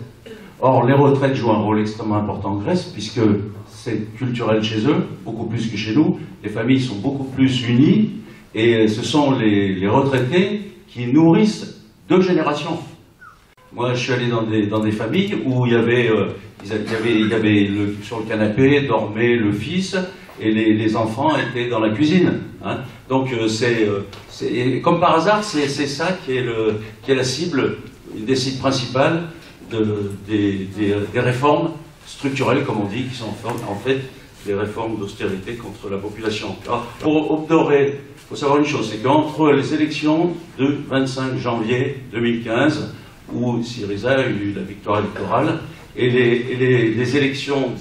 Or, les retraites jouent un rôle extrêmement important en Grèce, puisque c'est culturel chez eux, beaucoup plus que chez nous. Les familles sont beaucoup plus unies, et ce sont les retraités qui nourrissent 2 générations. Moi, je suis allé dans des familles où il y avait sur le canapé dormait le fils, et les enfants étaient dans la cuisine. Hein. Donc, comme par hasard, c'est ça qui est la cible, une des cibles principales des réformes structurelles, comme on dit, qui sont en fait des réformes d'austérité contre la population. Alors, pour obdorer, il faut savoir une chose, c'est qu'entre les élections de 25 janvier 2015, où Syriza a eu la victoire électorale, et les élections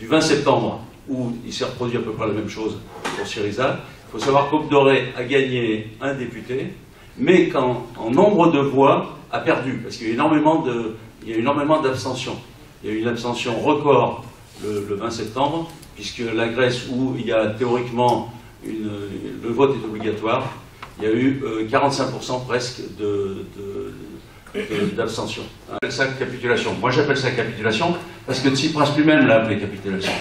du 20 septembre, où il s'est reproduit à peu près la même chose pour Syriza, il faut savoir qu'Obdoré a gagné un député, mais qu'en nombre de voix a perdu, parce qu'il y a eu énormément d'abstention. Il y a eu une abstention record le 20 septembre, puisque la Grèce, où il y a théoriquement le vote est obligatoire, il y a eu 45% presque d'abstention. On appelle ça capitulation. Moi j'appelle ça capitulation parce que Tsipras lui-même l'a appelé capitulation.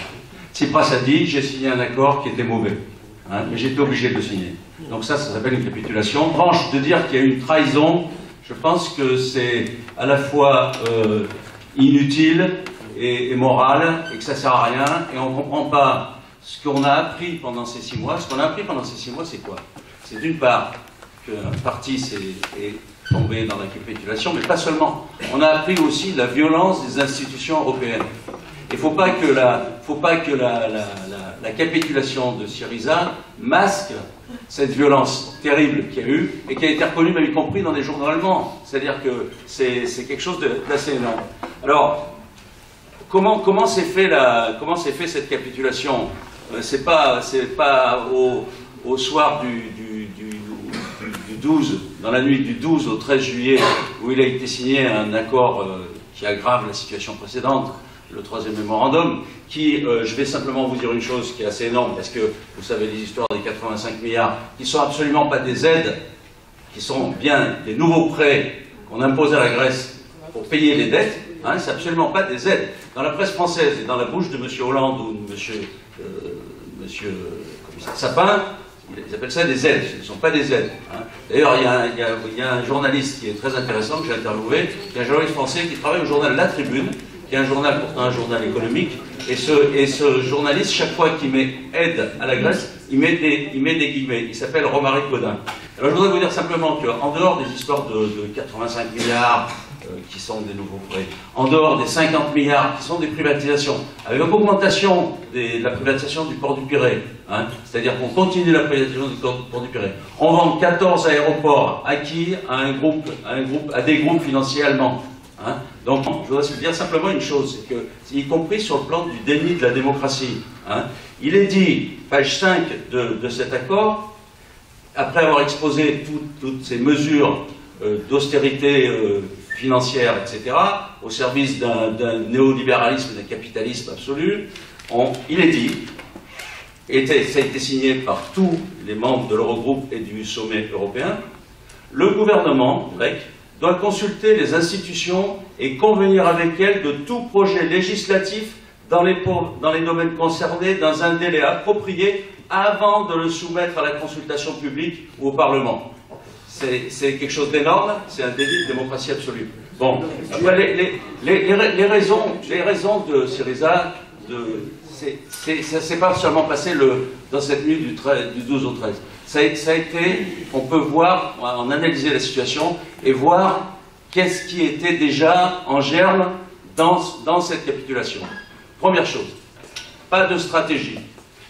Tsipras a dit j'ai signé un accord qui était mauvais, hein, mais j'étais obligé de le signer. Donc ça s'appelle une capitulation. En revanche, de dire qu'il y a eu une trahison, je pense que c'est à la fois inutile et moral, et que ça sert à rien, et on ne comprend pas ce qu'on a appris pendant ces 6 mois. Ce qu'on a appris pendant ces 6 mois, c'est quoi? C'est d'une part qu'un parti est tombé dans la capitulation, mais pas seulement. On a appris aussi la violence des institutions européennes. Il ne faut pas que la capitulation de Syriza masque cette violence terrible qu'il y a eu et qui a été reconnue, même y compris dans les journaux allemands. C'est-à-dire que c'est quelque chose d'assez énorme. Alors, comment s'est fait cette capitulation? C'est pas au soir du 12, dans la nuit du 12 au 13 juillet, où il a été signé un accord qui aggrave la situation précédente, le 3e mémorandum, qui, je vais simplement vous dire une chose qui est assez énorme, parce que vous savez les histoires des 85 milliards, qui ne sont absolument pas des aides, qui sont bien des nouveaux prêts qu'on impose à la Grèce pour payer les dettes, hein, c'est absolument pas des aides. Dans la presse française et dans la bouche de M. Hollande ou de M. Sapin, ils appellent ça des aides, ce ne sont pas des aides. Hein. D'ailleurs, il y a un journaliste qui est très intéressant, que j'ai interviewé, qui est un journaliste français qui travaille au journal La Tribune, qui est un journal, pourtant un journal économique, et ce journaliste, chaque fois qu'il met aide à la Grèce, il met des guillemets. Il s'appelle Romaric Godin. Alors je voudrais vous dire simplement qu'en dehors des histoires de 85 milliards qui sont des nouveaux prêts, en dehors des 50 milliards qui sont des privatisations, avec une augmentation de la privatisation du port du Pirée, hein, c'est-à-dire qu'on continue la privatisation du port du Pirée, on vend 14 aéroports acquis à des groupes financiers allemands. Hein. Donc, je voudrais dire simplement une chose, c'est que, y compris sur le plan du déni de la démocratie, hein, il est dit, page 5 de cet accord, après avoir exposé toutes ces mesures d'austérité financière, etc., au service d'un néolibéralisme, d'un capitalisme absolu, il est dit, ça a été signé par tous les membres de l'Eurogroupe et du sommet européen, le gouvernement grec doit consulter les institutions et convenir avec elles de tout projet législatif dans les domaines concernés dans un délai approprié avant de le soumettre à la consultation publique ou au Parlement. C'est quelque chose d'énorme, c'est un délit de démocratie absolue. Bon, après, les raisons de Syriza, c'est pas seulement passé dans cette nuit du 12 au 13. Ça a été, on peut voir, on analyser la situation et voir qu'est-ce qui était déjà en germe dans cette capitulation. Première chose, pas de stratégie.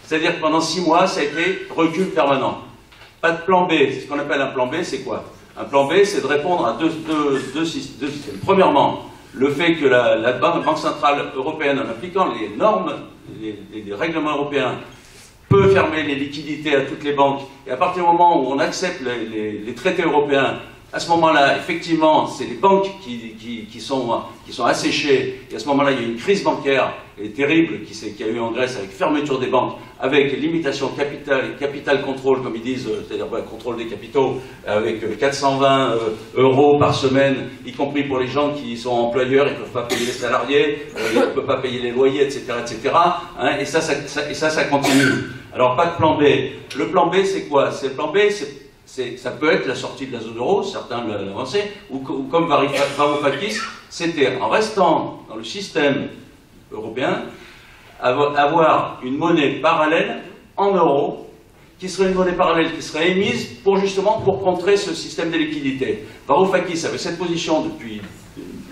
C'est-à-dire que pendant 6 mois, ça a été recul permanent. Pas de plan B. Ce qu'on appelle un plan B, c'est quoi? Un plan B, c'est de répondre à deux systèmes. Premièrement, le fait que la Banque centrale européenne, en appliquant les normes, les règlements européens, peut fermer les liquidités à toutes les banques. Et à partir du moment où on accepte les traités européens, à ce moment-là, effectivement, c'est les banques qui sont asséchées. Et à ce moment-là, il y a une crise bancaire terrible qu'il y a eu en Grèce avec fermeture des banques, avec limitation capital contrôle, comme ils disent, c'est-à-dire contrôle des capitaux, avec 420 € par semaine, y compris pour les gens qui sont employeurs, ils ne peuvent pas payer les salariés, ils ne peuvent pas payer les loyers, etc. etc. Hein, et ça continue. Alors, pas de plan B. Le plan B, c'est quoi? Le plan B, ça peut être la sortie de la zone euro, certains l'ont avancé, ou comme Varoufakis, c'était en restant dans le système européen, avoir une monnaie parallèle en euros, qui serait une monnaie parallèle qui serait émise justement pour contrer ce système de liquidité. Varoufakis avait cette position depuis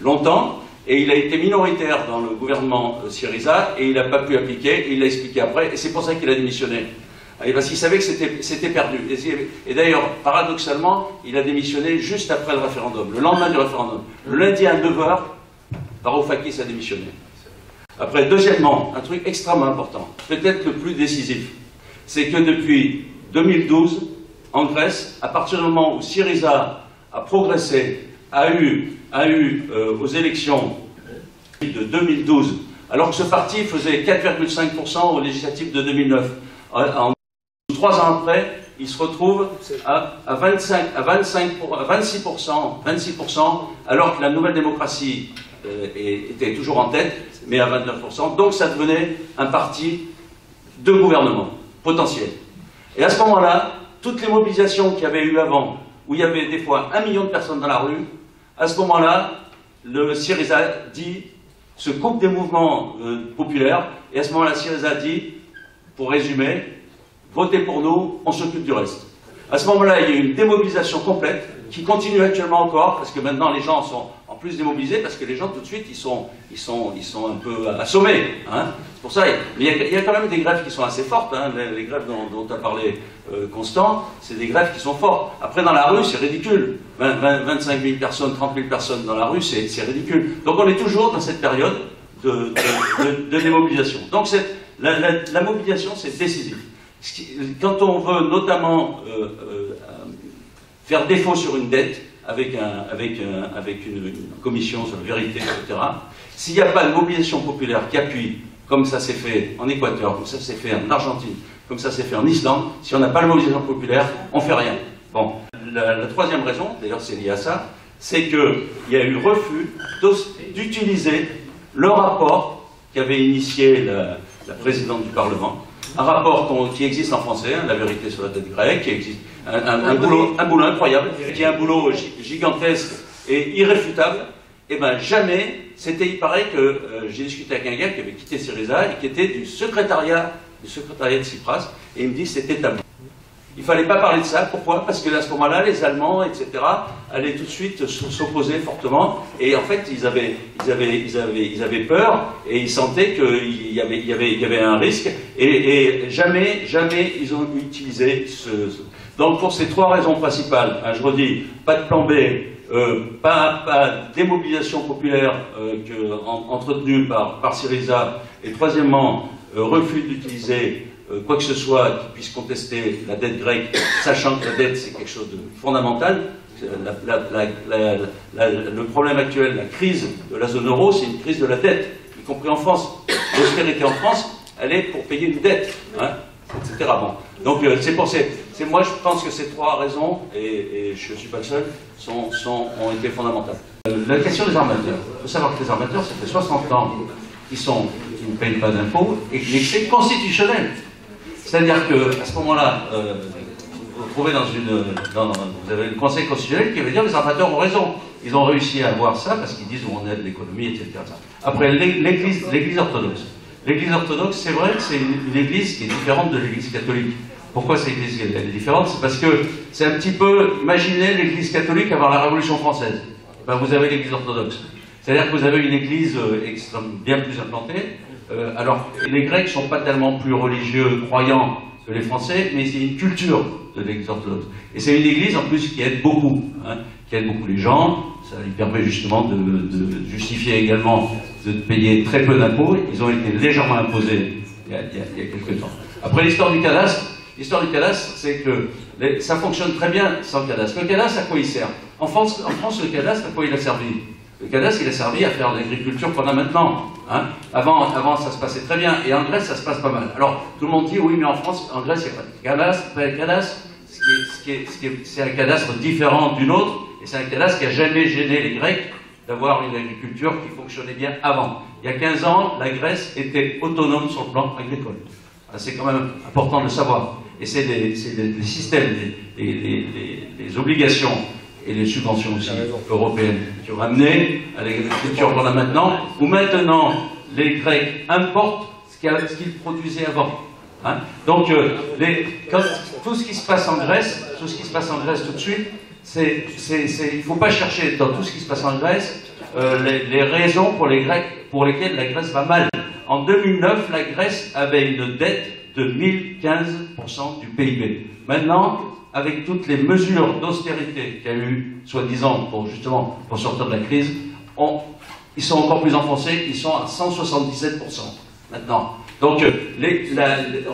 longtemps, et il a été minoritaire dans le gouvernement Syriza, et il n'a pas pu appliquer, et il l'a expliqué après, et c'est pour ça qu'il a démissionné. Et parce qu'il savait que c'était perdu. Et d'ailleurs, paradoxalement, il a démissionné juste après le référendum, le lendemain du référendum. Le lundi à 9h, Varoufakis a démissionné. Après, deuxièmement, un truc extrêmement important, peut-être le plus décisif, c'est que depuis 2012, en Grèce, à partir du moment où Syriza a progressé, a eu aux élections de 2012, alors que ce parti faisait 4,5% aux législatives de 2009, en 3 ans après, il se retrouve à 26%, alors que la Nouvelle Démocratie était toujours en tête, mais à 29%. Donc ça devenait un parti de gouvernement potentiel. Et à ce moment-là, toutes les mobilisations qu'il y avait eu avant, où il y avait des fois 1 million de personnes dans la rue, à ce moment-là, le Syriza se coupe des mouvements populaires, et à ce moment-là, Syriza dit, pour résumer, votez pour nous, on s'occupe du reste. À ce moment-là, il y a eu une démobilisation complète, qui continue actuellement encore, parce que maintenant les gens sont en plus démobilisés, parce que les gens tout de suite, ils sont un peu assommés. Hein. C'est pour ça, il y a quand même des grèves qui sont assez fortes, hein. Les grèves dont a parlé Constant, c'est des grèves qui sont fortes. Après, dans la rue, c'est ridicule. 25 000 personnes, 30 000 personnes dans la rue, c'est ridicule. Donc on est toujours dans cette période de démobilisation. Donc la mobilisation, c'est décisif. Quand on veut notamment faire défaut sur une dette avec une commission sur la vérité, etc., s'il n'y a pas de mobilisation populaire qui appuie, comme ça s'est fait en Équateur, comme ça s'est fait en Argentine, comme ça s'est fait en Islande, si on n'a pas de mobilisation populaire, on ne fait rien. Bon, la troisième raison, d'ailleurs c'est lié à ça, c'est qu'il y a eu refus d'utiliser le rapport qu'avait initié la présidente du Parlement, un rapport qui existe en français, hein, La vérité sur la dette grecque, qui existe, un boulot incroyable, qui est un boulot gigantesque et irréfutable. Et bien jamais, il paraît que j'ai discuté avec un gars qui avait quitté Syriza et qui était du secrétariat de Tsipras, et il me dit c'était tabou. Il ne fallait pas parler de ça, pourquoi? Parce que à ce moment-là, les Allemands, etc., allaient tout de suite s'opposer fortement, et en fait, ils avaient peur, et ils sentaient qu'il y avait un risque, et jamais ils ont utilisé Donc pour ces 3 raisons principales, hein, je redis, pas de plan B, pas démobilisation populaire entretenue par Syriza, et troisièmement, refus d'utiliser quoi que ce soit qui puisse contester la dette grecque, sachant que la dette c'est quelque chose de fondamental. Le problème actuel, la crise de la zone euro, c'est une crise de la dette, y compris en France. L'austérité en France, elle est pour payer une dette, hein, etc. Bon. Donc c'est Moi, je pense que ces trois raisons, et je ne suis pas le seul, ont été fondamentales. La question des armateurs. Il faut savoir que les armateurs, ça fait 60 ans qu'ils ne payent pas d'impôts et que c'est constitutionnel. C'est-à-dire qu'à ce moment-là, vous trouvez vous avez le Conseil constitutionnel qui veut dire que les armateurs ont raison. Ils ont réussi à avoir ça parce qu'ils disent où on aide l'économie, etc. Après, l'Église orthodoxe. L'Église orthodoxe, c'est vrai que c'est une Église qui est différente de l'Église catholique. Pourquoi cette Église est différente? C'est parce que c'est un petit peu, imaginez l'Église catholique avant la Révolution française. Ben, vous avez l'Église orthodoxe. C'est-à-dire que vous avez une Église bien plus implantée. Alors, les Grecs ne sont pas tellement plus religieux, croyants que les Français, mais c'est une culture de l'Église orthodoxe. Et c'est une Église, en plus, qui aide beaucoup, qui aide beaucoup les gens. Ça lui permet justement de justifier également de payer très peu d'impôts. Ils ont été légèrement imposés il y a quelques temps. Après, l'histoire du cadastre, c'est que ça fonctionne très bien sans cadastre. Le cadastre, à quoi il sert? En France, le cadastre, à quoi il a servi? Le cadastre, il a servi à faire l'agriculture qu'on a maintenant. Avant, ça se passait très bien. Et en Grèce, ça se passe pas mal. Alors, tout le monde dit, oui, mais en France, en Grèce, il n'y a pas de cadastre. Pas de cadastre. C'est un cadastre différent d'une autre. Et c'est un cadastre qui n'a jamais gêné les Grecs d'avoir une agriculture qui fonctionnait bien avant. Il y a 15 ans, la Grèce était autonome sur le plan agricole. C'est quand même important de le savoir. Et c'est les systèmes, les obligations et les subventions aussi européennes qui ont amené à l'agriculture qu'on a maintenant, où maintenant les Grecs importent ce qu'ils produisaient avant. Donc, tout ce qui se passe en Grèce, tout de suite, il ne faut pas chercher dans tout ce qui se passe en Grèce les raisons pour lesquelles la Grèce va mal. En 2009, la Grèce avait une dette de 1015% du PIB. Maintenant, avec toutes les mesures d'austérité qu'il y a eu, soi-disant, pour sortir de la crise, ils sont encore plus enfoncés, ils sont à 177% maintenant. Donc,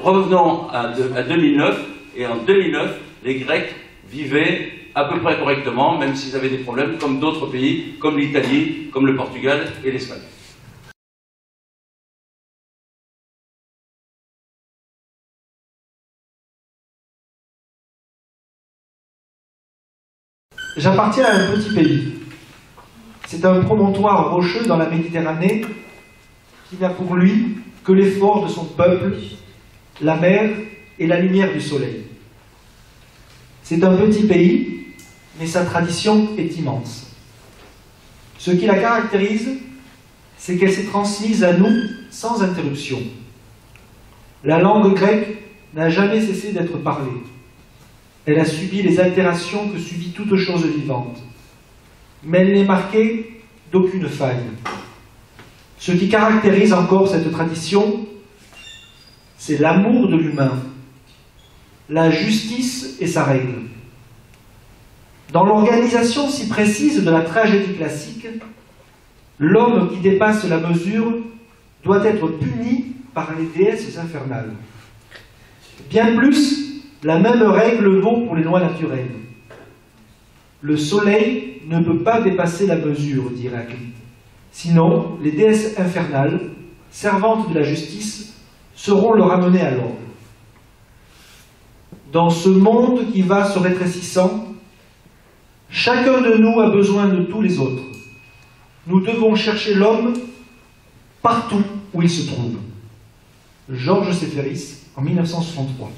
revenons à 2009, et en 2009, les Grecs vivaient à peu près correctement, même s'ils avaient des problèmes, comme d'autres pays, comme l'Italie, comme le Portugal et l'Espagne. J'appartiens à un petit pays. C'est un promontoire rocheux dans la Méditerranée qui n'a pour lui que l'effort de son peuple, la mer et la lumière du soleil. C'est un petit pays, mais sa tradition est immense. Ce qui la caractérise, c'est qu'elle s'est transmise à nous sans interruption. La langue grecque n'a jamais cessé d'être parlée. Elle a subi les altérations que subit toute chose vivante. Mais elle n'est marquée d'aucune faille. Ce qui caractérise encore cette tradition, c'est l'amour de l'humain, la justice et sa règle. Dans l'organisation si précise de la tragédie classique, l'homme qui dépasse la mesure doit être puni par les déesses infernales. Bien plus, la même règle vaut pour les lois naturelles. Le soleil ne peut pas dépasser la mesure, dit Héraclite. Sinon, les déesses infernales, servantes de la justice, seront le ramener à l'ordre. Dans ce monde qui va se rétrécissant, chacun de nous a besoin de tous les autres. Nous devons chercher l'homme partout où il se trouve. Georges Séferis, en 1963.